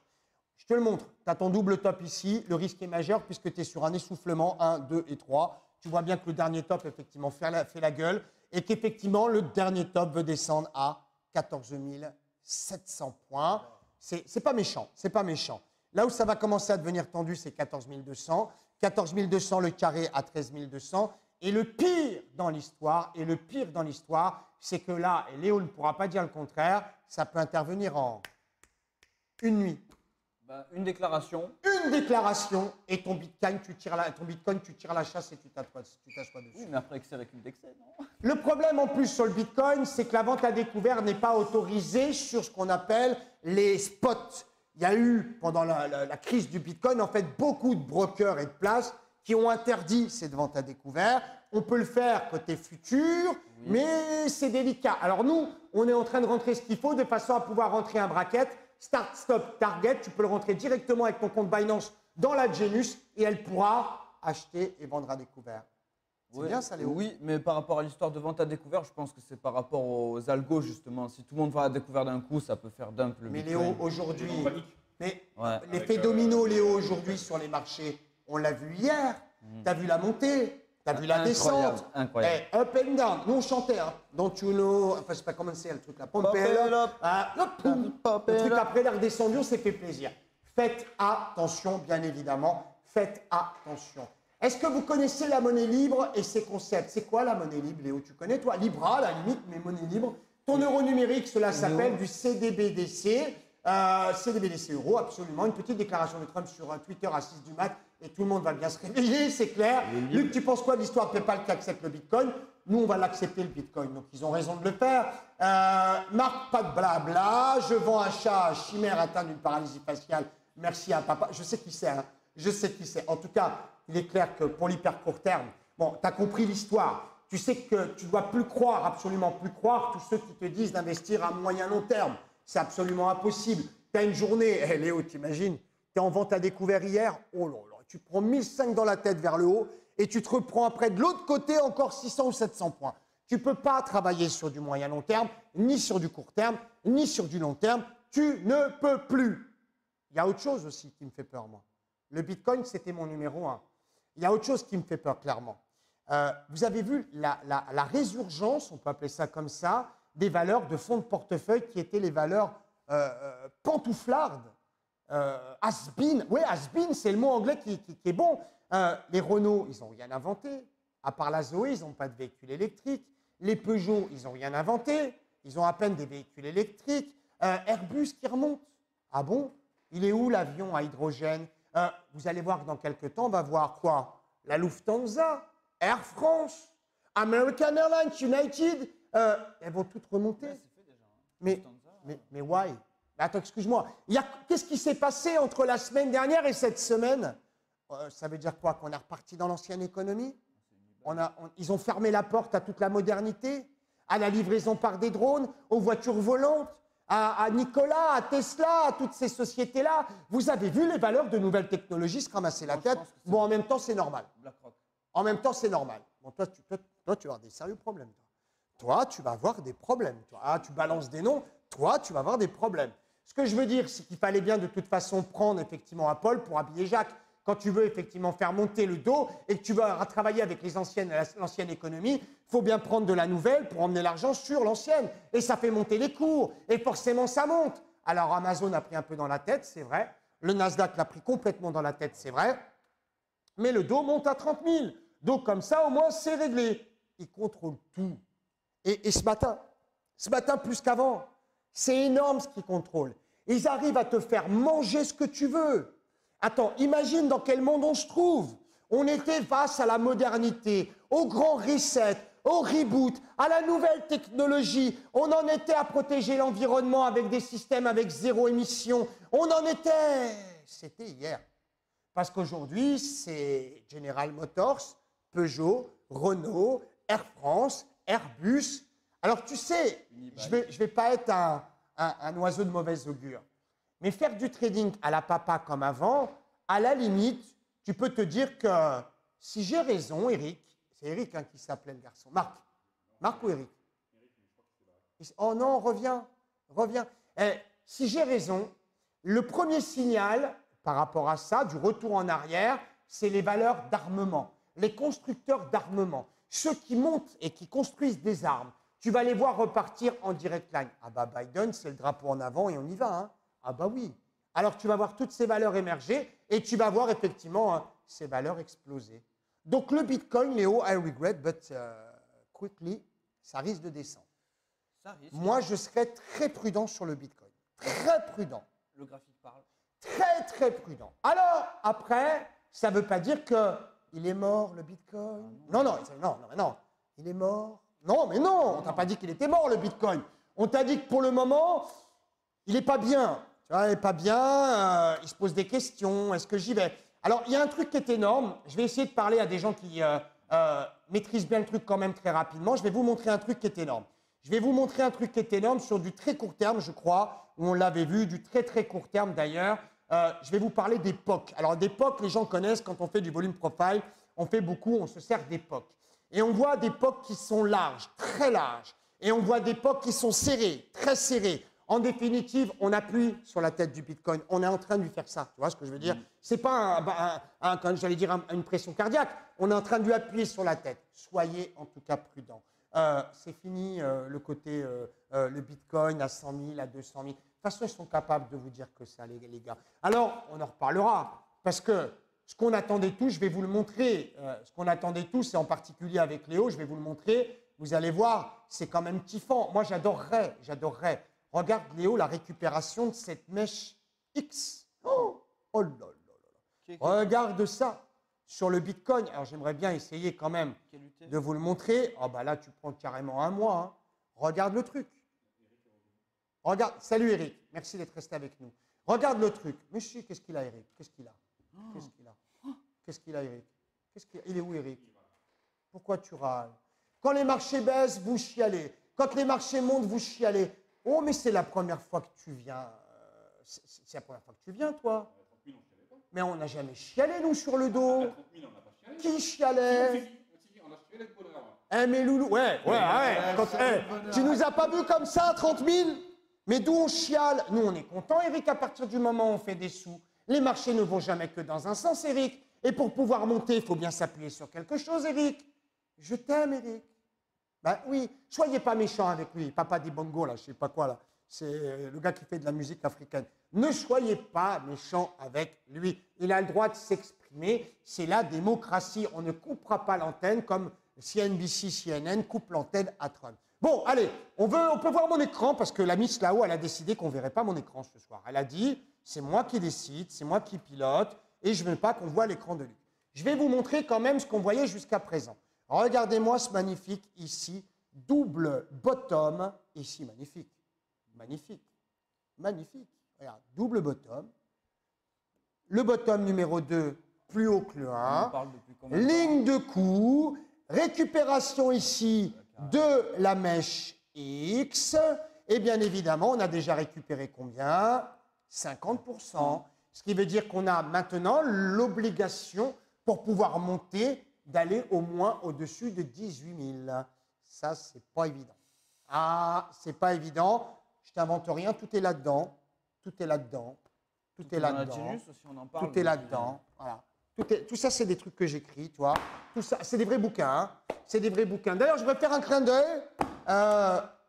Je te le montre. Tu as ton double top ici. Le risque est majeur puisque tu es sur un essoufflement 1, 2 et 3. Tu vois bien que le dernier top, effectivement, fait la gueule et qu'effectivement, le dernier top veut descendre à 14 700 points. C'est pas méchant, c'est pas méchant. Là où ça va commencer à devenir tendu, c'est 14 200. 14 200, le carré à 13 200. Et le pire dans l'histoire, c'est que là, et Léo ne pourra pas dire le contraire, ça peut intervenir en une nuit. Une déclaration. Une déclaration et ton bitcoin, tu tires la chasse et tu t'assois dessus. Oui, mais après excès récup d'excès, non? Le problème en plus sur le bitcoin, c'est que la vente à découvert n'est pas autorisée sur ce qu'on appelle les spots. Il y a eu, pendant la crise du bitcoin, en fait, beaucoup de brokers et de places qui ont interdit cette vente à découvert. On peut le faire côté futur, mais c'est délicat. Alors nous, on est en train de rentrer ce qu'il faut de façon à pouvoir rentrer un bracket. Start, stop, target, tu peux le rentrer directement avec ton compte Binance dans la Genius et elle pourra acheter et vendre à découvert. C'est bien ça, Léo? Oui, mais par rapport à l'histoire de vente à découvert, je pense que c'est par rapport aux algos, justement. Si tout le monde va à découvert d'un coup, ça peut faire dump le Mais Bitcoin. Léo, aujourd'hui, Ouais. l'effet domino, Léo, aujourd'hui sur les marchés, on l'a vu hier. Tu as vu la montée, tu as vu la descente. Incroyable. Hey, up and down. Nous, on chantait. Hein. Don't you know. Enfin, je sais pas comment c'est le truc là. Pompel. Le truc après, la redescendu, on s'est fait plaisir. Faites attention, bien évidemment. Faites attention. Est-ce que vous connaissez la monnaie libre et ses concepts? C'est quoi la monnaie libre, Léo? Tu connais, toi? Libra, à la limite, mais monnaie libre. Ton euro numérique, cela s'appelle du CDBDC. CDBDC euro, absolument. Une petite déclaration de Trump sur Twitter à 6 du mat et tout le monde va bien se réveiller, c'est clair. Luc, tu penses quoi de l'histoire de PayPal qui accepte le Bitcoin? Nous, on va l'accepter, le Bitcoin. Donc, ils ont raison de le faire. Marc, pas de blabla. Je vends un chat chimère atteint d'une paralysie faciale. Merci à papa. Je sais qui c'est. Hein. Je sais qui c'est. En tout cas, il est clair que pour l'hyper court terme, bon, tu as compris l'histoire. Tu sais que tu ne dois plus croire, absolument plus croire, tous ceux qui te disent d'investir à moyen long terme. C'est absolument impossible. Tu as une journée, hey, Léo, t'imagines, tu es en vente à découvert hier, oh là là, tu prends 1005 dans la tête vers le haut et tu te reprends après de l'autre côté encore 600 ou 700 points. Tu ne peux pas travailler sur du moyen long terme, ni sur du court terme, ni sur du long terme. Tu ne peux plus. Il y a autre chose aussi qui me fait peur, moi. Le Bitcoin, c'était mon numéro 1. Il y a autre chose qui me fait peur, clairement. Vous avez vu la résurgence, on peut appeler ça comme ça, des valeurs de fonds de portefeuille qui étaient les valeurs pantouflardes, has-been. Oui, has-been, c'est le mot anglais qui est bon. Les Renault, ils n'ont rien inventé. À part la Zoé, ils n'ont pas de véhicule électrique. Les Peugeot, ils n'ont rien inventé. Ils ont à peine des véhicules électriques. Airbus qui remonte. Ah bon? Il est où l'avion à hydrogène? Vous allez voir que dans quelques temps, on va voir quoi? La Lufthansa, Air France, American Airlines, United, elles vont toutes remonter. Ouais, c'est fait déjà. Mais why? Attends, excuse-moi. Qu'est-ce qui s'est passé entre la semaine dernière et cette semaine? Ça veut dire quoi? Qu'on est reparti dans l'ancienne économie? Ils ont fermé la porte à toute la modernité, à la livraison par des drones, aux voitures volantes, à Nikola, à Tesla, à toutes ces sociétés-là. Vous avez vu les valeurs de nouvelles technologies se ramasser la tête? Bon, en même temps, c'est normal. BlackRock. En même temps, c'est normal. Bon, toi, tu vas avoir des sérieux problèmes. Toi, tu vas avoir des problèmes. Toi, tu balances des noms. Toi, tu vas avoir des problèmes. Ce que je veux dire, c'est qu'il fallait bien de toute façon prendre effectivement à Paul pour habiller Jacques. Quand tu veux effectivement faire monter le dos et que tu veux travailler avec l'ancienne économie, il faut bien prendre de la nouvelle pour emmener l'argent sur l'ancienne. Et ça fait monter les cours. Et forcément, ça monte. Alors Amazon a pris un peu dans la tête, c'est vrai. Le Nasdaq l'a pris complètement dans la tête, c'est vrai. Mais le dos monte à 30 000. Donc comme ça, au moins, c'est réglé. Ils contrôlent tout. Et ce matin plus qu'avant, c'est énorme ce qu'ils contrôlent. Ils arrivent à te faire manger ce que tu veux. Attends, imagine dans quel monde on se trouve. On était face à la modernité, au grand reset, au reboot, à la nouvelle technologie. On en était à protéger l'environnement avec des systèmes avec zéro émission. On en était... C'était hier. Parce qu'aujourd'hui, c'est General Motors, Peugeot, Renault, Air France, Airbus. Alors tu sais, je vais pas être un oiseau de mauvaise augure. Mais faire du trading à la papa comme avant, à la limite, tu peux te dire que si j'ai raison, Eric, c'est Eric qui s'appelait le garçon, Marc ou Eric? Oh non, reviens. Si j'ai raison, le premier signal par rapport à ça, du retour en arrière, c'est les valeurs d'armement, les constructeurs d'armement, ceux qui montent et qui construisent des armes. Tu vas les voir repartir en direct line. Ah bah Biden, c'est le drapeau en avant et on y va, hein. Ah bah oui. Alors tu vas voir toutes ces valeurs émerger et tu vas voir effectivement ces valeurs exploser. Donc le Bitcoin, Léo, I regret, but quickly, ça risque de descendre. Ça risque. Moi, je serais très prudent sur le Bitcoin. Très prudent. Le graphique parle. Très prudent. Alors, après, ça ne veut pas dire qu'il est mort, le Bitcoin. Non. Il est mort. Non, mais non, on t'a pas dit qu'il était mort, le Bitcoin. On t'a dit que pour le moment, il n'est pas bien. Tu vois, il n'est pas bien, il se pose des questions, est-ce que j'y vais? Alors, il y a un truc qui est énorme. Je vais essayer de parler à des gens qui maîtrisent bien le truc quand même très rapidement. Je vais vous montrer un truc qui est énorme. Je vais vous montrer un truc qui est énorme sur du très court terme, je crois, où on l'avait vu, du très court terme d'ailleurs. Je vais vous parler des POC. Alors, des POC, les gens connaissent, quand on fait du volume profile, on fait beaucoup, on se sert des POC. Et on voit des POC qui sont larges, très larges. Et on voit des POC qui sont serrés, très serrés. En définitive, on appuie sur la tête du Bitcoin. On est en train de lui faire ça. Tu vois ce que je veux dire? C'est pas une pression cardiaque. On est en train de lui appuyer sur la tête. Soyez en tout cas prudents. C'est fini le côté le Bitcoin à 100 000, à 200 000. De toute façon, ils sont capables de vous dire que ça, les gars. Alors, on en reparlera. Parce que ce qu'on attendait tous, je vais vous le montrer. Ce qu'on attendait tous, et en particulier avec Léo, je vais vous le montrer. Vous allez voir, c'est quand même kiffant. Moi, j'adorerais. Regarde, Léo, la récupération de cette mèche X. Oh là là. Regarde ça sur le Bitcoin. Alors, j'aimerais bien essayer quand même de vous le montrer. Oh, bah là, tu prends carrément un mois. Hein. Regarde le truc. Regarde. Salut, Eric. Merci d'être resté avec nous. Regarde le truc. Mais si, qu'est-ce qu'il a, Eric? Qu'est-ce qu'il a, Eric? Il est où, Eric? Pourquoi tu râles? Quand les marchés baissent, vous chialez. Quand les marchés montent, vous chialez. Oh, mais c'est la première fois que tu viens. C'est la première fois que tu viens, toi. Mais on n'a jamais chialé, nous, sur le dos. Qui chialait? Mais Loulou, ouais. Tu nous as pas vu comme ça, 30 000? Mais d'où on chiale? Nous, on est content, Eric, à partir du moment où on fait des sous. Les marchés ne vont jamais que dans un sens, Eric. Et pour pouvoir monter, il faut bien s'appuyer sur quelque chose, Eric. Je t'aime, Eric. Ben oui, soyez pas méchants avec lui. Papa des bongos, là, je sais pas quoi, là. C'est le gars qui fait de la musique africaine. Ne soyez pas méchants avec lui. Il a le droit de s'exprimer. C'est la démocratie. On ne coupera pas l'antenne comme CNBC, CNN coupe l'antenne à Trump. Bon, allez, on peut voir mon écran parce que la Miss là-haut, elle a décidé qu'on ne verrait pas mon écran ce soir. Elle a dit, c'est moi qui décide, c'est moi qui pilote et je ne veux pas qu'on voit l'écran de Luc. Je vais vous montrer quand même ce qu'on voyait jusqu'à présent. Regardez-moi ce magnifique ici, double bottom, ici, magnifique. Regarde, double bottom. Le bottom numéro 2, plus haut que le 1. Ligne de coup, récupération ici de la mèche X. Et bien évidemment, on a déjà récupéré combien? 50%. Ce qui veut dire qu'on a maintenant l'obligation, pour pouvoir monter, d'aller au moins au-dessus de 18 000. Ça, c'est pas évident. Ah, c'est pas évident. Je t'invente rien, tout est là-dedans. Tout est là-dedans. Tout est Dans la là-dedans. Genius aussi, on en parle. Tout est là-dedans. Voilà. Tout ça, c'est des trucs que j'écris, tu vois. Tout ça, c'est des vrais bouquins. Hein. C'est des vrais bouquins. D'ailleurs, je voudrais faire un clin d'œil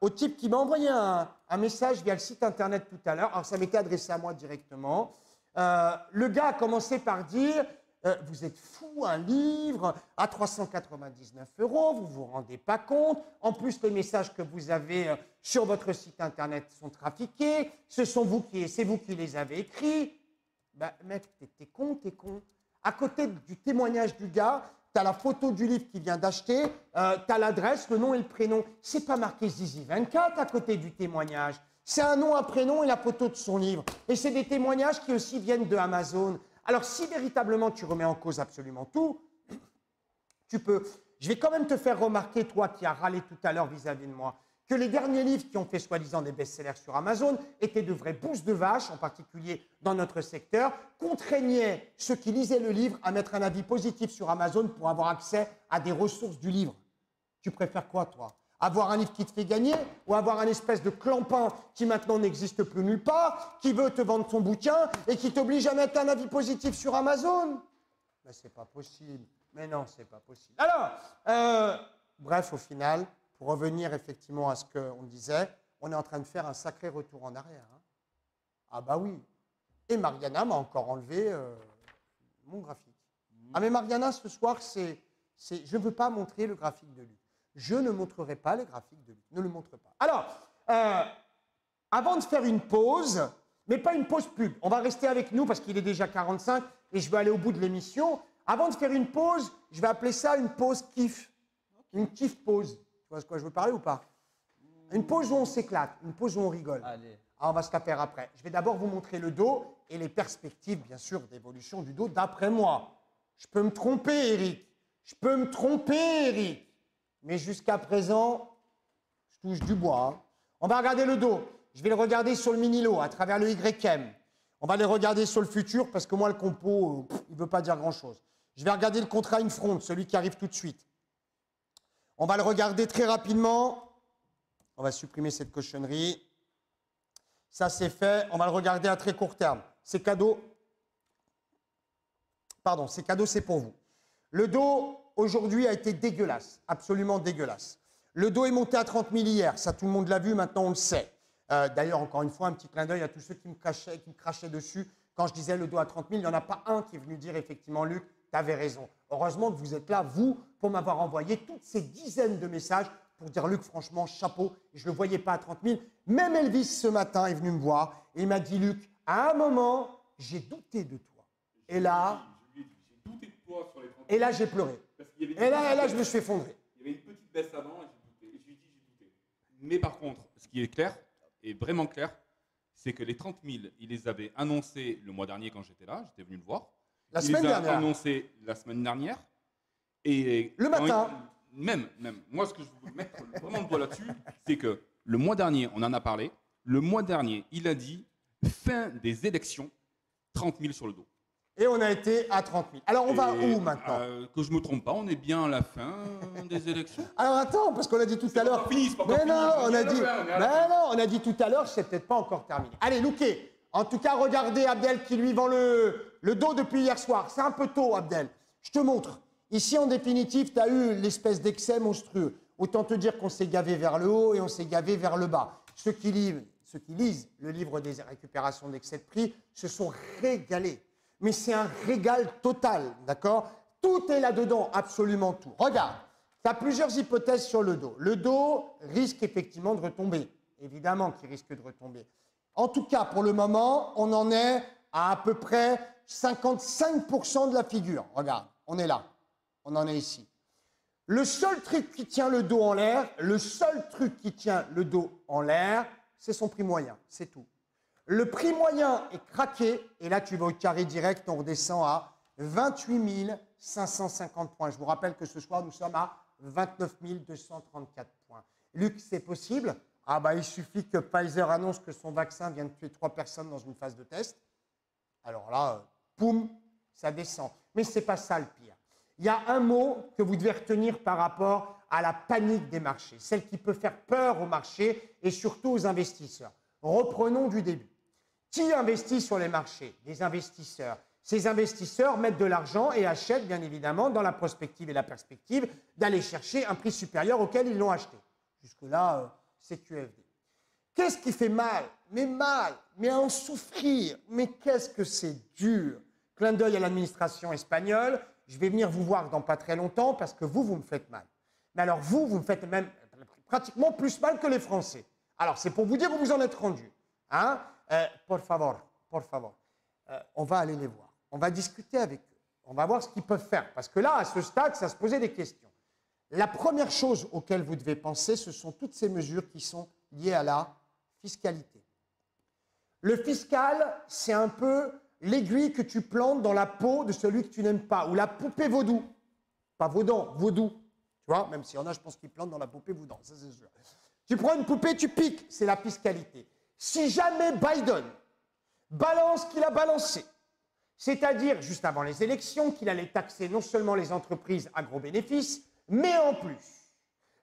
au type qui m'a envoyé un message via le site internet tout à l'heure. Alors, ça m'était adressé à moi directement. Le gars a commencé par dire vous êtes fou, un livre à 399 €, vous ne vous rendez pas compte. En plus, les messages que vous avez sur votre site internet sont trafiqués. C'est vous qui les avez écrits. Ben, mec, t'es con. À côté du témoignage du gars, tu as la photo du livre qu'il vient d'acheter, tu as l'adresse, le nom et le prénom. C'est pas marqué Zizi24 à côté du témoignage. C'est un nom, un prénom et la photo de son livre. Et c'est des témoignages qui aussi viennent de Amazon. Alors, si véritablement tu remets en cause absolument tout, tu peux. Je vais quand même te faire remarquer, toi qui as râlé tout à l'heure vis-à-vis de moi, que les derniers livres qui ont fait soi-disant des best-sellers sur Amazon étaient de vraies bousses de vache, en particulier dans notre secteur, contraignaient ceux qui lisaient le livre à mettre un avis positif sur Amazon pour avoir accès à des ressources du livre. Tu préfères quoi, toi? Avoir un livre qui te fait gagner ou avoir un espèce de clampin qui maintenant n'existe plus nulle part, qui veut te vendre son bouquin et qui t'oblige à mettre un avis positif sur Amazon? Mais c'est pas possible. Mais non, c'est pas possible. Alors, bref, au final, pour revenir effectivement à ce qu'on disait, on est en train de faire un sacré retour en arrière. Hein. Ah bah oui. Et Mariana m'a encore enlevé mon graphique. Ah mais Mariana, ce soir, je ne veux pas montrer le graphique de Luc. Je ne montrerai pas les graphiques de Luc. Ne le montre pas. Alors, avant de faire une pause, mais pas une pause pub, on va rester avec nous parce qu'il est déjà 45 et je vais aller au bout de l'émission. Avant de faire une pause, je vais appeler ça une pause kiff. Une kiff pause. Tu vois de quoi je veux parler ou pas? Une pause où on s'éclate, une pause où on rigole. Allez. Ah, on va se la faire après. Je vais d'abord vous montrer le dos et les perspectives, bien sûr, d'évolution du dos d'après moi. Je peux me tromper, Eric. Je peux me tromper, Eric. Mais jusqu'à présent, je touche du bois. Hein. On va regarder le dos. Je vais le regarder sur le Minilo, à travers le YM. On va les regarder sur le futur, parce que moi, le compo, il ne veut pas dire grand-chose. Je vais regarder le contrat in front, celui qui arrive tout de suite. On va le regarder très rapidement. On va supprimer cette cochonnerie. Ça, c'est fait. On va le regarder à très court terme. C'est cadeau. Pardon, c'est cadeau, c'est pour vous. Le dos, aujourd'hui, a été dégueulasse. Absolument dégueulasse. Le dos est monté à 30 000 hier. Ça, tout le monde l'a vu. Maintenant, on le sait. D'ailleurs, encore une fois, un petit clin d'œil à tous ceux qui me crachaient dessus. Quand je disais le dos à 30 000, il n'y en a pas un qui est venu dire effectivement, Luc, tu avais raison. Heureusement que vous êtes là, vous, pour m'avoir envoyé toutes ces dizaines de messages pour dire, Luc, franchement, chapeau. Je ne le voyais pas à 30 000. Même Elvis, ce matin, est venu me voir et il m'a dit, Luc, à un moment, j'ai douté de toi. Et là, J'ai douté de toi sur les 30 000. et là, j'ai pleuré. Et là, je me suis effondré. Il y avait une petite baisse avant et j'ai douté. Et je lui ai dit, j'ai douté. Mais par contre, ce qui est clair, et vraiment clair, c'est que les 30 000, il les avait annoncés le mois dernier quand j'étais là, j'étais venu le voir. La semaine dernière. Il les a annoncés la semaine dernière. Et le matin. Même. Moi, ce que je veux mettre vraiment le doigt là-dessus, c'est que le mois dernier, on en a parlé. Le mois dernier, il a dit fin des élections, 30 000 sur le dos. Et on a été à 30 000. Alors, on va où maintenant? Que je ne me trompe pas, on est bien à la fin des élections. Alors, attends, parce qu'on a dit tout à l'heure. Mais non, on a dit tout à l'heure, c'est peut-être pas encore terminé. Allez, Louquet. En tout cas, regardez Abdel qui lui vend le dos depuis hier soir. C'est un peu tôt, Abdel. Je te montre. Ici, en définitive, tu as eu l'espèce d'excès monstrueux. Autant te dire qu'on s'est gavé vers le haut et on s'est gavé vers le bas. Ceux qui lisent le livre des récupérations d'excès de prix se sont régalés. Mais c'est un régal total, d'accord? Tout est là-dedans, absolument tout. Regarde, tu as plusieurs hypothèses sur le dos. Le dos risque effectivement de retomber. Évidemment qu'il risque de retomber. En tout cas, pour le moment, on en est à peu près 55% de la figure. Regarde, on est là. On en est ici. Le seul truc qui tient le dos en l'air, c'est son prix moyen. C'est tout. Le prix moyen est craqué, et là tu vas au carré direct, on redescend à 28 550 points. Je vous rappelle que ce soir, nous sommes à 29 234 points. Luc, c'est possible? Ah bah il suffit que Pfizer annonce que son vaccin vient de tuer 3 personnes dans une phase de test. Alors là, poum, ça descend. Mais ce n'est pas ça le pire. Il y a un mot que vous devez retenir par rapport à la panique des marchés, celle qui peut faire peur aux marchés et surtout aux investisseurs. Reprenons du début. Qui investit sur les marchés? Des investisseurs. Ces investisseurs mettent de l'argent et achètent, bien évidemment, dans la prospective et la perspective d'aller chercher un prix supérieur auquel ils l'ont acheté. Jusque-là, c'est QFD. Qu'est-ce qui fait mal, mais à en souffrir. Mais qu'est-ce que c'est dur. Clin d'œil à l'administration espagnole. Je vais venir vous voir dans pas très longtemps parce que vous me faites mal. Mais alors vous me faites même pratiquement plus mal que les Français. Alors c'est pour vous dire où vous en êtes rendus. Hein? Por favor. On va aller les voir. On va discuter avec eux. On va voir ce qu'ils peuvent faire. Parce que là, à ce stade, ça se posait des questions. La première chose auquel vous devez penser, ce sont toutes ces mesures qui sont liées à la fiscalité. Le fiscal, c'est un peu l'aiguille que tu plantes dans la peau de celui que tu n'aimes pas, ou la poupée vaudou. Pas vaudou, vaudou. Tu vois, même s'il y en a, je pense qu'ils plantent dans la poupée vaudou, ça c'est sûr. Tu prends une poupée, tu piques, c'est la fiscalité. Si jamais Biden balance qu'il a balancé, c'est-à-dire juste avant les élections, qu'il allait taxer non seulement les entreprises à gros bénéfices, mais en plus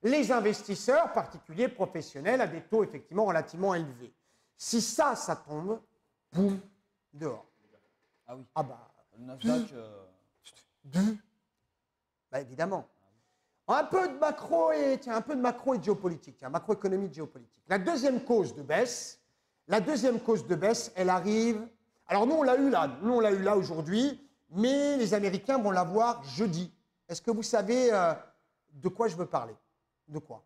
les investisseurs, particuliers, professionnels, à des taux effectivement relativement élevés. Si ça tombe, boum, dehors. Ah oui. Ah bah. Le Nasdaq. Bah évidemment. Un peu de macro et de géopolitique, macroéconomie et géopolitique. La deuxième cause de baisse, elle arrive. Alors nous on l'a eu là aujourd'hui, mais les Américains vont l'avoir jeudi. Est-ce que vous savez de quoi je veux parler? De quoi?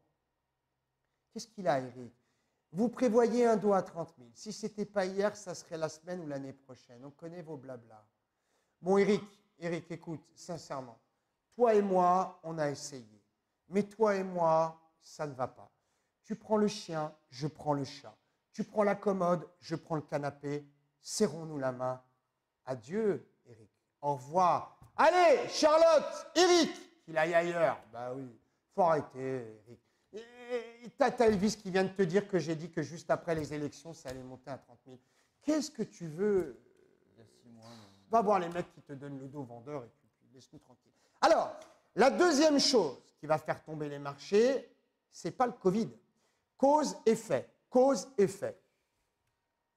Qu'est-ce qu'il a, Eric? Vous prévoyez un dos à 30 000. Si ce n'était pas hier, ça serait la semaine ou l'année prochaine. On connaît vos blablas. Bon, Eric, écoute, sincèrement, toi et moi, on a essayé. Mais toi et moi, ça ne va pas. Tu prends le chien, je prends le chat. Tu prends la commode, je prends le canapé. Serrons-nous la main. Adieu, Eric. Au revoir. Allez, Charlotte, Eric, qu'il aille ailleurs. Bah oui, faut arrêter, Eric. T'as Elvis qui vient de te dire que j'ai dit que juste après les élections, ça allait monter à 30 000. Qu'est-ce que tu veux? Il y a 6 mois. Va voir les mecs qui te donnent le dos vendeur et puis laisse-nous tranquille. Alors, la deuxième chose qui va faire tomber les marchés, c'est pas le Covid. Cause-effet.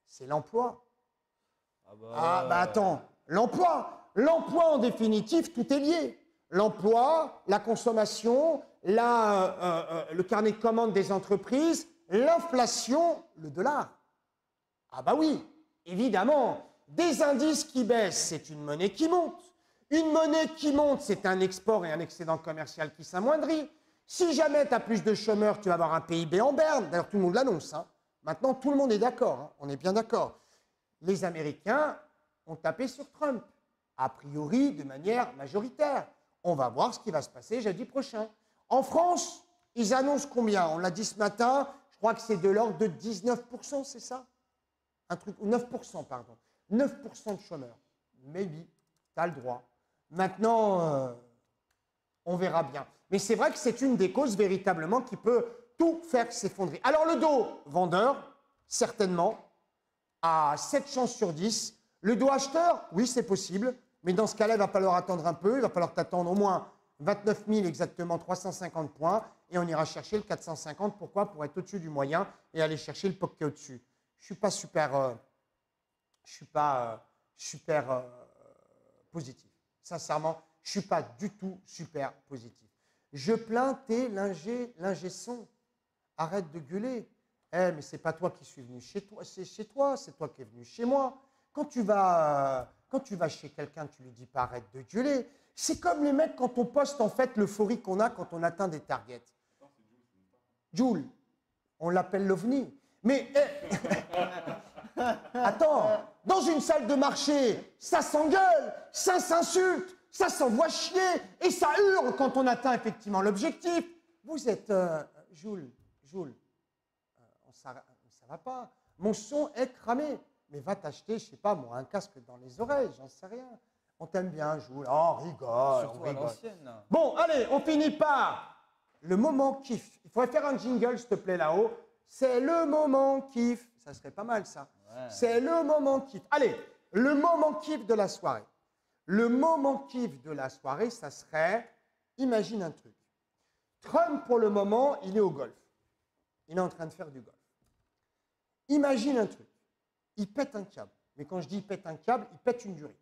C'est l'emploi. Attends, l'emploi, en définitive, tout est lié. L'emploi, la consommation, le carnet de commandes des entreprises, l'inflation, le dollar. Ah bah oui, évidemment, des indices qui baissent, c'est une monnaie qui monte. Une monnaie qui monte, c'est un export et un excédent commercial qui s'amoindrit. Si jamais tu as plus de chômeurs, tu vas avoir un PIB en berne. D'ailleurs, tout le monde l'annonce. Hein. Maintenant, tout le monde est d'accord. Hein. On est bien d'accord. Les Américains ont tapé sur Trump, a priori de manière majoritaire. On va voir ce qui va se passer jeudi prochain. En France, ils annoncent combien? On l'a dit ce matin, je crois que c'est de l'ordre de 19%, c'est ça? Un truc, 9%, pardon. 9% de chômeurs. Maybe, tu as le droit. Maintenant, on verra bien. Mais c'est vrai que c'est une des causes véritablement qui peut tout faire s'effondrer. Alors le dos vendeur, certainement, à 7 chances sur 10. Le dos acheteur, oui, c'est possible. Mais dans ce cas-là, il va falloir attendre un peu. Il va falloir t'attendre au moins 29 000, exactement 350 points. Et on ira chercher le 450. Pourquoi? Pour être au-dessus du moyen et aller chercher le POC qui est au-dessus. Je ne suis pas super positif. Sincèrement, je ne suis pas du tout super positif. Je plains tes lingers son. Arrête de gueuler. Mais ce n'est pas toi qui suis venu chez toi, c'est toi qui es venu chez moi. Quand tu vas chez quelqu'un, tu lui dis pas arrête de gueuler. C'est comme les mecs quand on poste en fait l'euphorie qu'on a quand on atteint des targets. Joule, on l'appelle l'OVNI. Mais attends, dans une salle de marché, ça s'engueule, ça s'insulte, ça s'envoie chier et ça hurle quand on atteint effectivement l'objectif. Vous êtes Joule, ça va pas. Mon son est cramé. Mais va t'acheter, je sais pas moi, un casque dans les oreilles, j'en sais rien. On t'aime bien, Joule. Oh, on rigole. Surtout à l'ancienne. Bon, allez, on finit par le moment kiff. Il faudrait faire un jingle, s'il te plaît, là-haut. C'est le moment kiff. Ça serait pas mal, ça. Ouais. C'est le moment kiff. Allez, le moment kiff de la soirée. Le moment kiff de la soirée, ça serait, imagine un truc. Trump, pour le moment, il est au golf. Il est en train de faire du golf. Imagine un truc. il pète un câble. Mais quand je dis il pète un câble, il pète une durite.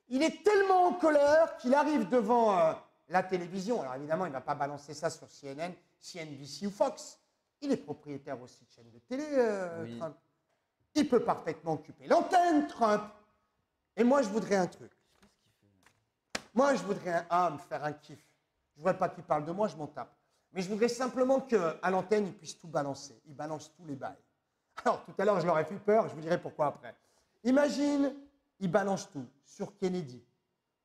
Il est tellement en colère qu'il arrive devant la télévision. Alors évidemment, il ne va pas balancer ça sur CNN, CNBC ou Fox. Il est propriétaire aussi de chaînes de télé, Oui. Trump. Il peut parfaitement occuper l'antenne, Trump. Et moi, je voudrais un truc. Moi, je voudrais me faire un kiff. Je ne voudrais pas qu'il parle de moi, je m'en tape. Mais je voudrais simplement qu'à l'antenne, il puisse tout balancer. Il balance tous les bails. Alors, tout à l'heure, je leur ai fait peur, je vous dirai pourquoi après. Imagine, il balance tout sur Kennedy,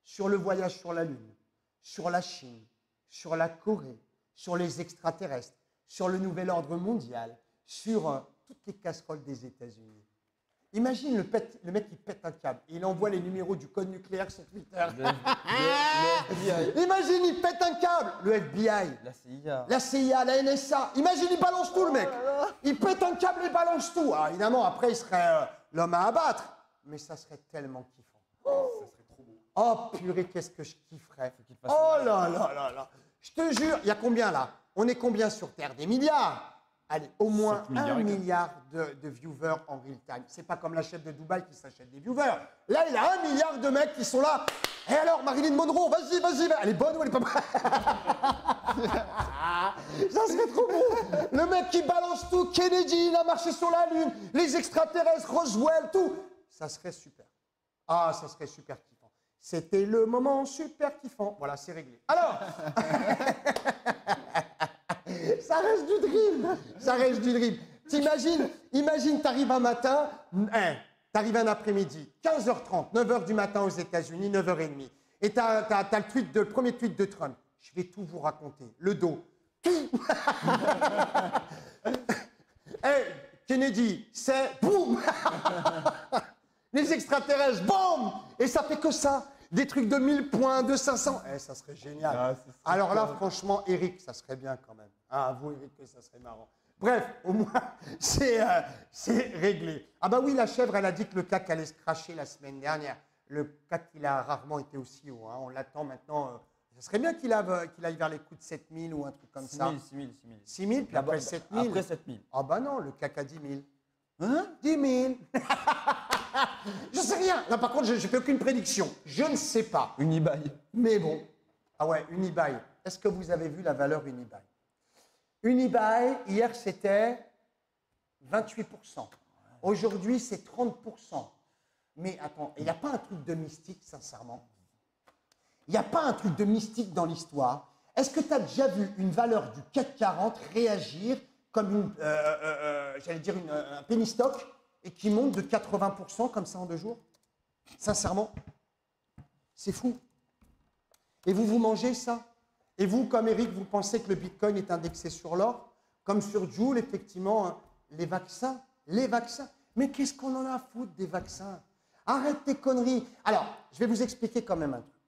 sur le voyage sur la Lune, sur la Chine, sur la Corée, sur les extraterrestres, sur le nouvel ordre mondial, sur toutes les casseroles des États-Unis. Imagine le mec qui pète un câble et il envoie les numéros du code nucléaire sur Twitter. Le FBI, Imagine, il pète un câble. Le FBI, la CIA. la CIA, la NSA. Imagine, il balance tout, le mec. Il pète un câble et balance tout. Alors, évidemment, après, il serait l'homme à abattre. Mais ça serait tellement kiffant. Ça serait trop beau. Oh, purée, qu'est-ce que je kifferais. qu'il fasse Oh là là là là. Je te jure, il y a combien là? On est combien sur Terre? Des milliards. Allez, au moins 7 milliards 1 et quelques. milliard de viewers en real time. C'est pas comme la chef de Dubaï qui s'achète des viewers. Là, il a 1 milliard de mecs qui sont là. Et alors, Marilyn Monroe, vas-y, vas-y. Elle est bonne ou elle est pas bonne? Ça serait trop beau. Le mec qui balance tout, Kennedy, il a marché sur la Lune, les extraterrestres, Roswell, tout. Ça serait super. Ah, ça serait super kiffant. C'était le moment super kiffant. Voilà, c'est réglé. Alors, ça reste du dream. Ça reste du dream. Imagine, t'arrives un matin, t'arrives un après-midi, 15h30, 9h du matin aux États-Unis, 9h30. Et t'as le premier tweet de Trump. Je vais tout vous raconter. Le dos. Tout. Kennedy, c'est boum. Les extraterrestres, boum. Et ça fait que ça. Des trucs de 1000 points, de 500. Ça serait génial. Ah, ça serait Alors là, top. franchement, Eric, ça serait bien quand même. Ah, avouez, Eric, que ça serait marrant. Bref, au moins, c'est réglé. Ah bah oui, la chèvre, elle a dit que le CAC allait se cracher la semaine dernière. Le CAC, il a rarement été aussi haut. Hein. On l'attend maintenant. Ça serait bien qu'il aille vers les coups de 7000 ou un truc comme 6 ça. 000, 6 000, 6 000. 6000, puis après 7000. Après 7 000. Ah bah non, le CAC à 10 000. Hein? 10 000. Je sais rien. Là, par contre, je ne fais aucune prédiction. Je ne sais pas. Unibail. Mais bon. Ah ouais, Unibail. Est-ce que vous avez vu la valeur Unibail? Unibail, hier, c'était 28%. Aujourd'hui, c'est 30%. Mais attends, il n'y a pas un truc de mystique, sincèrement? Il n'y a pas un truc de mystique dans l'histoire? Est-ce que tu as déjà vu une valeur du CAC 40 réagir comme un penny stock et qui monte de 80% comme ça en 2 jours? Sincèrement, c'est fou. Et vous mangez ça? Et vous, comme Eric, vous pensez que le Bitcoin est indexé sur l'or? Comme sur Joule, effectivement, hein, les vaccins. Mais qu'est-ce qu'on en a à foutre des vaccins? Arrête tes conneries. Alors, je vais vous expliquer quand même un truc.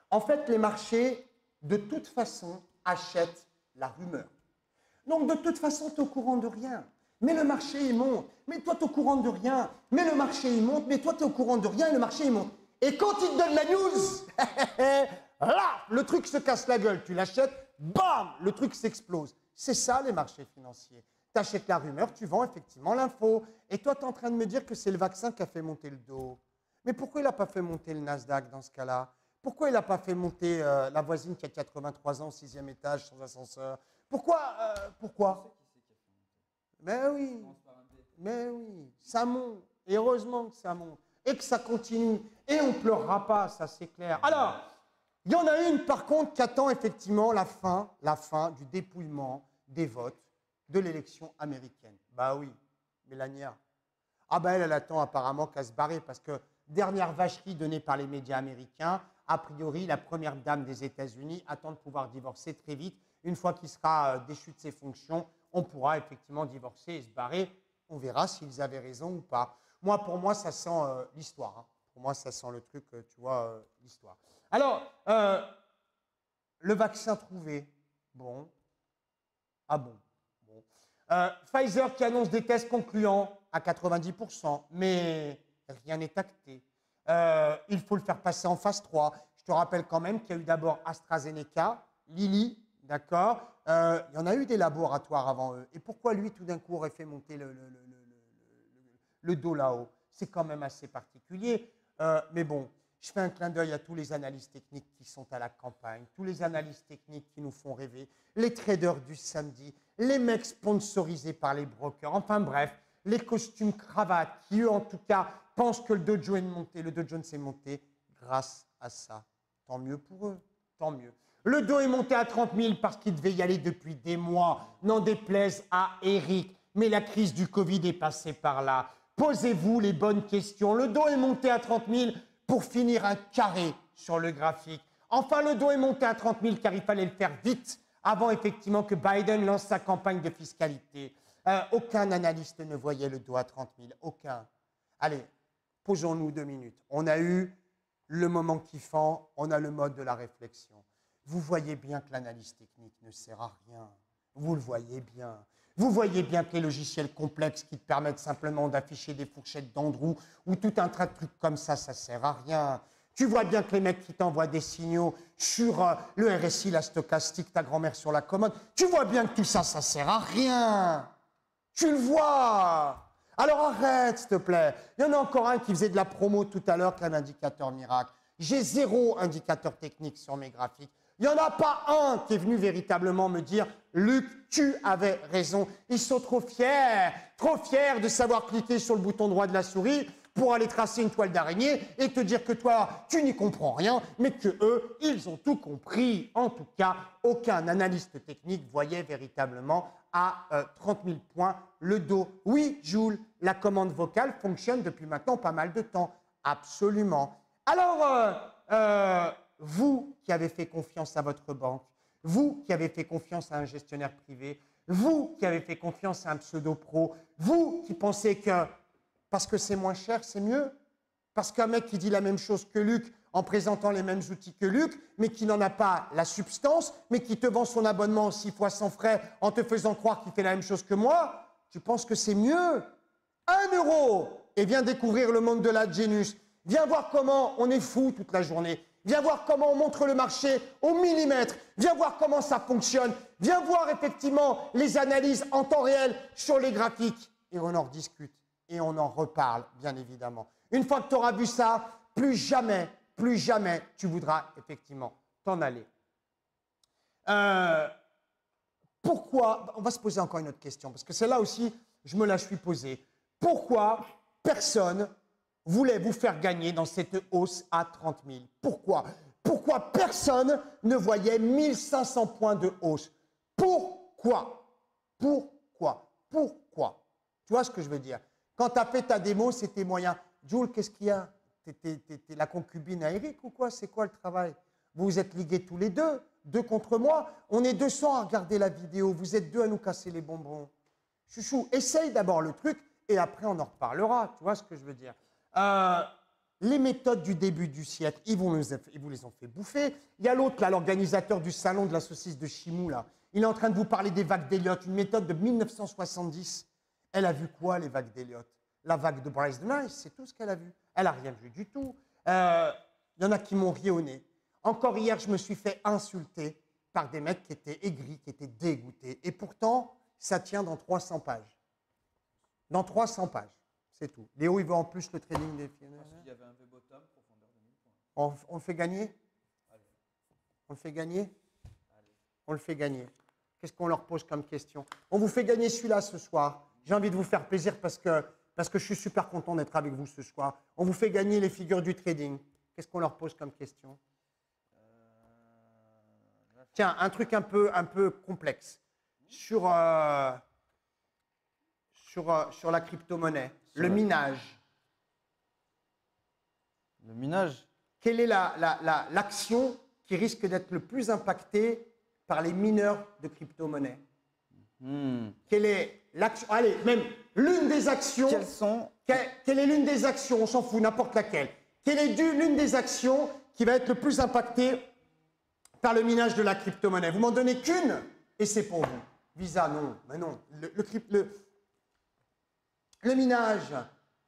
En fait, les marchés, de toute façon, achètent la rumeur. Donc, de toute façon, tu es au courant de rien. Mais le marché, il monte. Mais toi, tu es au courant de rien. Mais le marché, il monte. Mais toi, tu es au courant de rien et le marché, il monte. Et quand il te donne la news, là, le truc se casse la gueule. Tu l'achètes, bam, le truc s'explose. C'est ça, les marchés financiers. Tu achètes la rumeur, tu vends effectivement l'info. Et toi, tu es en train de me dire que c'est le vaccin qui a fait monter le dos. Mais pourquoi il n'a pas fait monter le Nasdaq dans ce cas-là? Pourquoi il n'a pas fait monter la voisine qui a 83 ans au 6e étage sans ascenseur? Pourquoi? Mais oui, ça monte. Et heureusement que ça monte. Et que ça continue. Et on ne pleurera pas, ça c'est clair. Alors, il y en a une par contre qui attend effectivement la fin du dépouillement des votes de l'élection américaine. Bah oui, Mélania. Ah bah elle attend apparemment qu'à se barrer parce que dernière vacherie donnée par les médias américains, a priori la première dame des États-Unis attend de pouvoir divorcer très vite. Une fois qu'il sera déchu de ses fonctions, on pourra effectivement divorcer et se barrer. On verra s'ils avaient raison ou pas. Pour moi, ça sent l'histoire. Hein. Pour moi, ça sent le truc, tu vois, l'histoire. Alors, le vaccin trouvé. Bon. Ah bon. Pfizer qui annonce des tests concluants à 90%, mais rien n'est acté. Il faut le faire passer en phase 3. Je te rappelle quand même qu'il y a eu d'abord AstraZeneca, Lilly, d'accord? Il y en a eu des laboratoires avant eux. Et pourquoi lui, tout d'un coup, aurait fait monter le dos là-haut? c'est quand même assez particulier. Mais bon, je fais un clin d'œil à tous les analystes techniques qui sont à la campagne, tous les analystes techniques qui nous font rêver, les traders du samedi, les mecs sponsorisés par les brokers, enfin bref, les costumes cravates qui, eux, en tout cas, pensent que le Dow Jones est monté grâce à ça. Tant mieux pour eux, tant mieux. Le Dow est monté à 30 000 parce qu'il devait y aller depuis des mois, n'en déplaise à Eric. Mais la crise du Covid est passée par là. Posez-vous les bonnes questions. Le Dow est monté à 30 000 pour finir un carré sur le graphique. Enfin, le Dow est monté à 30 000 car il fallait le faire vite avant effectivement que Biden lance sa campagne de fiscalité. Aucun analyste ne voyait le Dow à 30 000. Aucun. Allez, posons-nous 2 minutes. On a eu le moment kiffant, on a le mode de la réflexion. Vous voyez bien que l'analyse technique ne sert à rien. Vous le voyez bien. Vous voyez bien que les logiciels complexes qui te permettent simplement d'afficher des fourchettes d'Andrew ou tout un tas de trucs comme ça, ça ne sert à rien. Tu vois bien que les mecs qui t'envoient des signaux sur le RSI, la stochastique, ta grand-mère sur la commode, tu vois bien que tout ça, ça ne sert à rien. Tu le vois. Alors arrête, s'il te plaît. Il y en a encore un qui faisait de la promo tout à l'heure, qu'un indicateur miracle. J'ai 0 indicateur technique sur mes graphiques. Il n'y en a pas un qui est venu véritablement me dire « Luc, tu avais raison ». Ils sont trop fiers de savoir cliquer sur le bouton droit de la souris pour aller tracer une toile d'araignée et te dire que toi, tu n'y comprends rien, mais que eux, ils ont tout compris. En tout cas, aucun analyste technique voyait véritablement à 30 000 points le dos. Oui, Jules, la commande vocale fonctionne depuis maintenant pas mal de temps. Absolument. Alors, vous qui avez fait confiance à votre banque, vous qui avez fait confiance à un gestionnaire privé, vous qui avez fait confiance à un pseudo-pro, vous qui pensez que parce que c'est moins cher, c'est mieux, parce qu'un mec qui dit la même chose que Luc en présentant les mêmes outils que Luc, mais qui n'en a pas la substance, mais qui te vend son abonnement 6 fois sans frais en te faisant croire qu'il fait la même chose que moi, tu penses que c'est mieux. 1 euro et viens découvrir le monde de la Genius. Viens voir comment on est fou toute la journée. Viens voir comment on montre le marché au millimètre. Viens voir comment ça fonctionne. Viens voir effectivement les analyses en temps réel sur les graphiques. Et on en rediscute. Et on en reparle, bien évidemment. Une fois que tu auras vu ça, plus jamais tu voudras effectivement t'en aller. Pourquoi, on va se poser encore une autre question, parce que celle-là aussi, je me la suis posée. Pourquoi personne voulait vous faire gagner dans cette hausse à 30 000? Pourquoi? Pourquoi personne ne voyait 1500 points de hausse? Pourquoi? Pourquoi? Tu vois ce que je veux dire? Quand tu as fait ta démo, c'était moyen. Jules, qu'est-ce qu'il y a? T'es la concubine à Eric ou quoi? C'est quoi le travail? Vous vous êtes ligués tous les deux contre moi. On est 200 à regarder la vidéo. Vous êtes 2 à nous casser les bonbons. Chouchou, essaye d'abord le truc et après on en reparlera. Tu vois ce que je veux dire? Les méthodes du début du siècle, ils vous les ont fait bouffer. Il y a l'autre, là, l'organisateur du salon de la saucisse de Chimou, là. Il est en train de vous parler des vagues d'Elliott, une méthode de 1970. Elle a vu quoi, les vagues d'Elliott? La vague de Bryce de Nice, c'est tout ce qu'elle a vu. Elle n'a rien vu du tout. Il y en a qui m'ont ri au nez. Encore hier, je me suis fait insulter par des mecs qui étaient aigris, qui étaient dégoûtés. Et pourtant, ça tient dans 300 pages. Dans 300 pages, c'est tout. Léo, il veut en plus le trading des filles. Il y avait un V-bottom, profondeur de 1000 points. On le fait gagner? Allez. On le fait gagner? Allez. On le fait gagner. Qu'est-ce qu'on leur pose comme question? On vous fait gagner celui-là ce soir. J'ai envie de vous faire plaisir parce que je suis super content d'être avec vous ce soir. On vous fait gagner les figures du trading. Qu'est-ce qu'on leur pose comme question? Tiens, un truc un peu complexe. Sur la crypto-monnaie, le minage. Le minage? Quelle est l'action qui risque d'être le plus impactée par les mineurs de crypto-monnaie? Quelle est l'action? Allez, même l'une des actions. Quelles sont? Quelle est l'une des actions? On s'en fout, n'importe laquelle. Quelle est l'une des actions qui va être le plus impactée par le minage de la crypto-monnaie? Vous m'en donnez qu'une et c'est pour vous. Visa, non. Mais non. Le minage.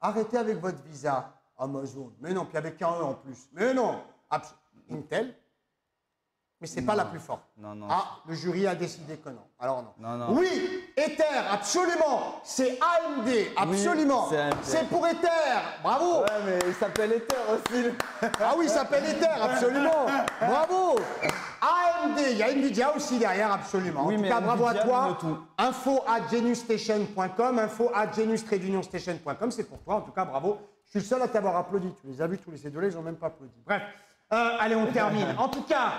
Arrêtez avec votre Visa. Amazon. Mais non, puis avec un E en plus. Mais non. Intel. Mais c'est pas la plus forte. Non, non. Ah, le jury a décidé que non. Alors non. Non, non. Oui, Ether, absolument. C'est AMD, absolument. c'est AMD. C'est pour Ether. Bravo. Ouais, mais il s'appelle Ether aussi. Ah oui, ça s'appelle Ether, absolument. Bravo. AMD, il y a Nvidia aussi derrière, absolument. Oui, en tout mais cas, bravo à Nvidia toi. mène tout. info@genusstation.com, info@genus-station.com, c'est pour toi. En tout cas, bravo. Je suis le seul à t'avoir applaudi. Tu les as vus tous les deux-là, ils n'ont même pas applaudi. Bref, allez, on termine. En tout cas,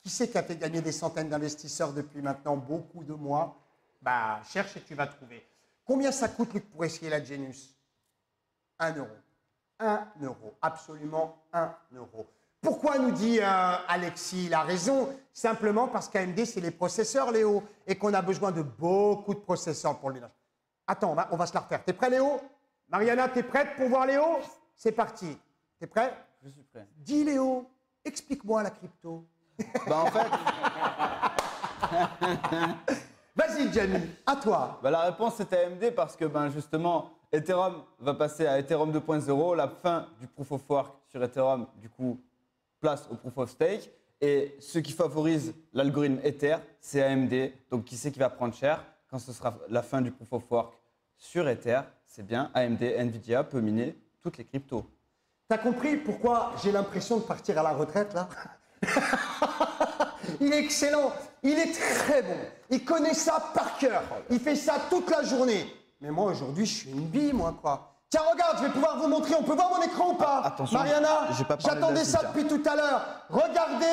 qui c'est qui a fait gagner des centaines d'investisseurs depuis maintenant beaucoup de mois? Bah, cherche et tu vas trouver. Combien ça coûte, Luc, pour essayer la Genus? 1 euro. 1 euro. Absolument 1 euro. Pourquoi nous dit Alexis? Il a raison. Simplement parce qu'AMD, c'est les processeurs, Léo, et qu'on a besoin de beaucoup de processeurs pour le ménage. Attends, on va se la refaire. T'es prêt, Léo? Mariana, t'es prête pour voir Léo? C'est parti. T'es prêt? Je suis prêt. Dis, Léo, explique-moi la crypto. Bah, en fait, Vas-y, Jamie, à toi. bah, la réponse c'est AMD parce que ben, justement, Ethereum va passer à Ethereum 2.0. La fin du Proof of Work sur Ethereum, du coup, place au Proof of Stake. Et ce qui favorise l'algorithme Ether, c'est AMD. Donc, qui c'est qui va prendre cher quand ce sera la fin du Proof of Work sur Ether? C'est bien AMD. Nvidia peut miner toutes les cryptos. T'as compris pourquoi j'ai l'impression de partir à la retraite, là? Il est excellent, il est très bon, il connaît ça par cœur, il fait ça toute la journée. Mais moi, aujourd'hui, je suis une bille, moi, quoi. Tiens, regarde, je vais pouvoir vous montrer, on peut voir mon écran ou pas? Attention, Mariana, j'ai pas parlé j'attendais ça d'Nvidia. depuis tout à l'heure. Regardez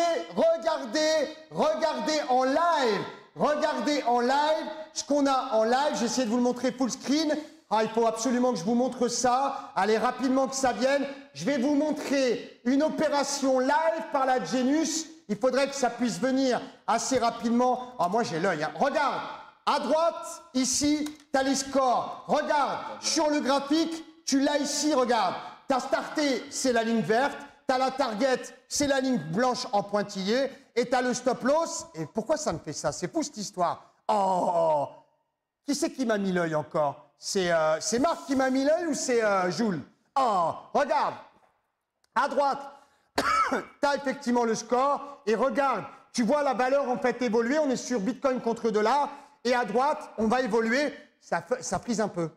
en live. Regardez en live ce qu'on a en live. J'ai essayé de vous le montrer full screen. Ah, il faut absolument que je vous montre ça. Allez, rapidement que ça vienne. Je vais vous montrer une opération live par la Genus. Il faudrait que ça puisse venir assez rapidement. Ah, moi, j'ai l'œil. Hein. Regarde, à droite, ici, tu as les scores. Regarde, sur le graphique, tu l'as ici, regarde. Tu as starté, c'est la ligne verte. Tu as la target, c'est la ligne blanche en pointillé. Et tu as le stop loss. Et pourquoi ça me fait ça? C'est fou, cette histoire. Oh! Qui c'est qui m'a mis l'œil encore? C'est Marc qui m'a mis l'œil ou c'est Jules? Oh, regarde, à droite, tu as effectivement le score et regarde, tu vois la valeur en fait évoluer, on est sur Bitcoin contre dollar et à droite, on va évoluer, ça frise un peu.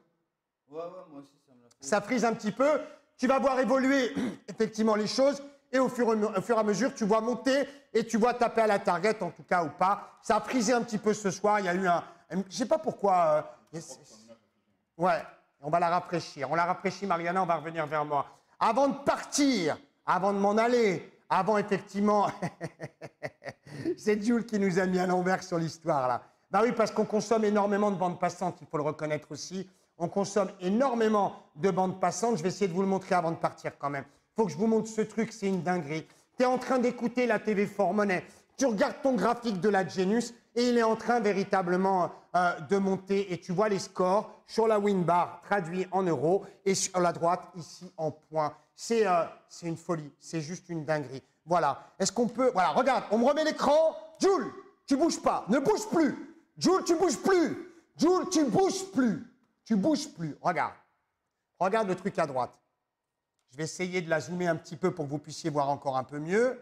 Ouais, moi aussi, ça me l'a fait. Ça frise un petit peu, tu vas voir évoluer effectivement les choses et au fur et à mesure, tu vois monter et tu vois taper à la target en tout cas ou pas. Ça a frisé un petit peu ce soir, il y a eu je sais pas pourquoi... Ouais, on va la rafraîchir. On la rafraîchit, Mariana, on va revenir vers moi. Avant de partir, avant de m'en aller, avant effectivement... C'est Jules qui nous a mis à l'envers sur l'histoire, là. Bah oui, parce qu'on consomme énormément de bandes passantes, il faut le reconnaître aussi. On consomme énormément de bandes passantes. Je vais essayer de vous le montrer avant de partir quand même. Il faut que je vous montre ce truc, c'est une dinguerie. Tu es en train d'écouter la TV For Money. Tu regardes ton graphique de la Genus et il est en train véritablement de monter. Et tu vois les scores sur la win bar traduits en euros et sur la droite ici en points. C'est une folie, c'est juste une dinguerie. Voilà. Est-ce qu'on peut... Voilà, regarde, on me remet l'écran. Jules, tu bouges pas, ne bouge plus. Jules, tu bouges plus. Jules, tu bouges plus. Tu bouges plus. Regarde. Regarde le truc à droite. Je vais essayer de la zoomer un petit peu pour que vous puissiez voir encore un peu mieux.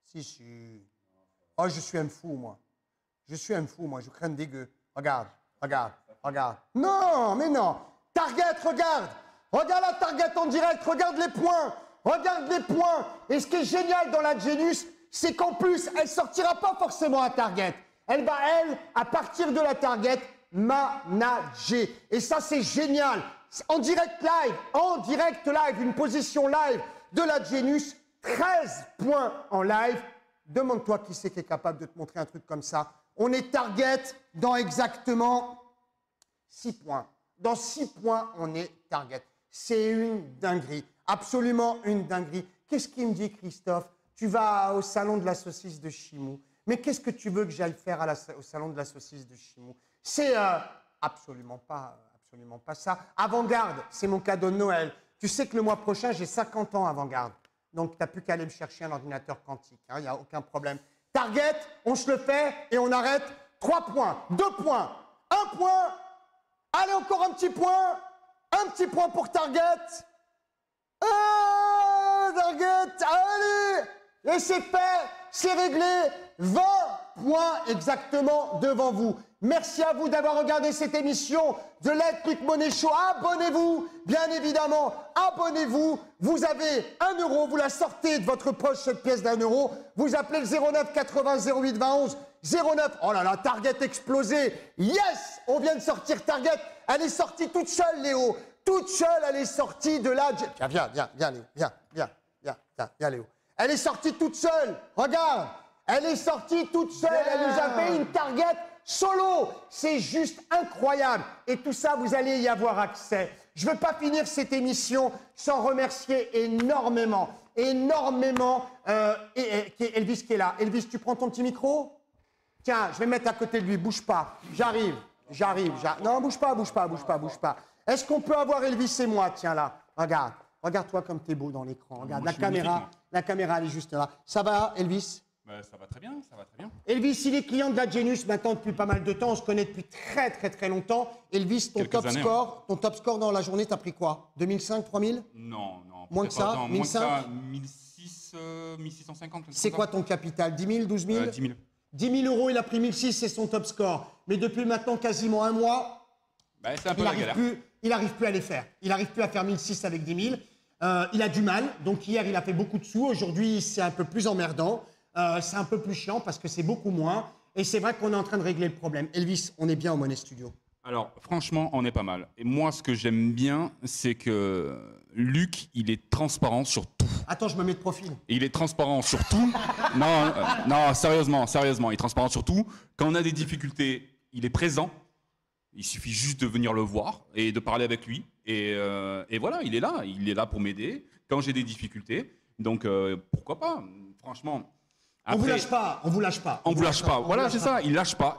Si. Oh, je suis un fou, moi. Je suis un fou, moi. Je crains dégueu. Regarde. Non, mais non. Target, regarde. Regarde la target en direct. Regarde les points. Et ce qui est génial dans la Genus, c'est qu'en plus, elle ne sortira pas forcément à target. Elle va, à partir de la target, manager. Et ça, c'est génial. En direct live, une position live de la Genus, 13 points en live. Demande-toi qui c'est qui est capable de te montrer un truc comme ça. On est target dans exactement 6 points. Dans 6 points, on est target. C'est une dinguerie, absolument une dinguerie. Qu'est-ce qu'il me dit, Christophe? Tu vas au salon de la saucisse de Chimou. Mais qu'est-ce que tu veux que j'aille faire au salon de la saucisse de Chimou? C'est absolument pas ça. Avant-garde, c'est mon cadeau de Noël. Tu sais que le mois prochain, j'ai 50 ans avant-garde. Donc, tu n'as plus qu'à aller me chercher un ordinateur quantique. Il n'y a aucun problème. Target, on se le fait et on arrête. 3 points, 2 points, 1 point. Allez, encore un petit point. Un petit point pour Target. Target, allez. Et c'est fait, c'est réglé. 20 points exactement devant vous. Merci à vous d'avoir regardé cette émission de Let Quick Money Show. Abonnez-vous, bien évidemment, abonnez-vous. Vous avez 1 euro, vous la sortez de votre poche, cette pièce d'1 euro. Vous appelez le 09 80 08 20 11 09. Oh là là, Target explosé. Yes, on vient de sortir Target. Elle est sortie toute seule, Léo. Toute seule, elle est sortie de là. Viens, Léo. Viens, Léo. Elle est sortie toute seule. Regarde. Elle est sortie toute seule. Elle nous a fait une Target solo. C'est juste incroyable. Et tout ça, vous allez y avoir accès. Je ne veux pas finir cette émission sans remercier énormément Elvis qui est là. Elvis, tu prends ton petit micro? Tiens, je vais mettre à côté de lui. Bouge pas. J'arrive. Non, bouge pas. Est-ce qu'on peut avoir Elvis et moi? Tiens, là. Regarde. Regarde-toi comme t'es beau dans l'écran. Regarde, la caméra, elle est juste là. Ça va, Elvis? Ça va très bien, Elvis, il est client de la Genius maintenant depuis pas mal de temps. On se connaît depuis très longtemps. Elvis, ton top score dans la journée, t'as pris quoi? 2005, 3000? Non. Moins que ça? 1005? 1650. C'est quoi ton capital? 10 000, 12 000? 10 000. 10 000 euros, il a pris 1006, c'est son top score. Mais depuis maintenant quasiment un mois, c'est un peu la galère. Il n'arrive plus à les faire. Il n'arrive plus à faire 1006 avec 10 000. Il a du mal. Donc hier, il a fait beaucoup de sous. Aujourd'hui, c'est un peu plus emmerdant. C'est un peu plus chiant parce que c'est beaucoup moins. Et c'est vrai qu'on est en train de régler le problème. Elvis, on est bien au Money Studio. Alors, franchement, on est pas mal. Et moi, ce que j'aime bien, c'est que Luc, il est transparent sur tout. Attends, je me mets de profil. Et il est transparent sur tout. Non, sérieusement, il est transparent sur tout. Quand on a des difficultés, il est présent. Il suffit juste de venir le voir et de parler avec lui. Et voilà, il est là pour m'aider quand j'ai des difficultés. Donc, pourquoi pas, franchement. Après, on vous lâche pas. Voilà, c'est ça. Il lâche pas.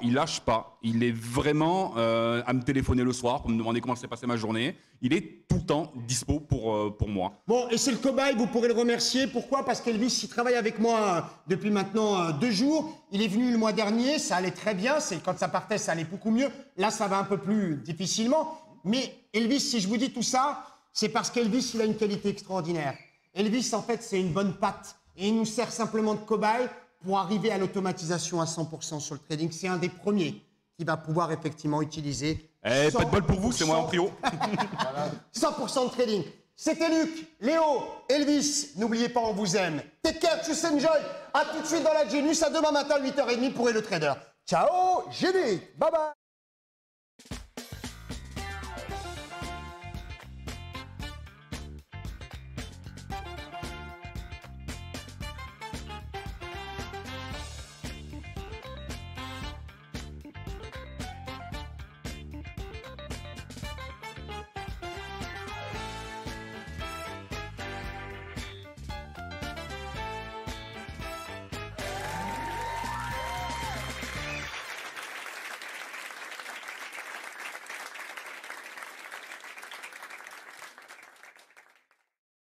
Il est vraiment à me téléphoner le soir pour me demander comment s'est passée ma journée. Il est tout le temps dispo pour moi. Bon, et c'est le cobaye, vous pourrez le remercier. Pourquoi? Parce qu'Elvis, il travaille avec moi depuis maintenant 2 jours. Il est venu le mois dernier, ça allait très bien. Quand ça partait, ça allait beaucoup mieux. Là, ça va un peu plus difficilement. Mais Elvis, si je vous dis tout ça, c'est parce qu'Elvis, il a une qualité extraordinaire. Elvis, en fait, c'est une bonne patte. Et il nous sert simplement de cobaye pour arriver à l'automatisation à 100% sur le trading. C'est un des premiers qui va pouvoir effectivement utiliser. Pas de bol pour vous, c'est moi en prio. 100% de trading. C'était Luc, Léo, Elvis. N'oubliez pas, on vous aime. Take care, choose enjoy. À tout de suite dans la Genius. À demain matin, 8h30 pour le trader. Ciao, Génie. Bye bye.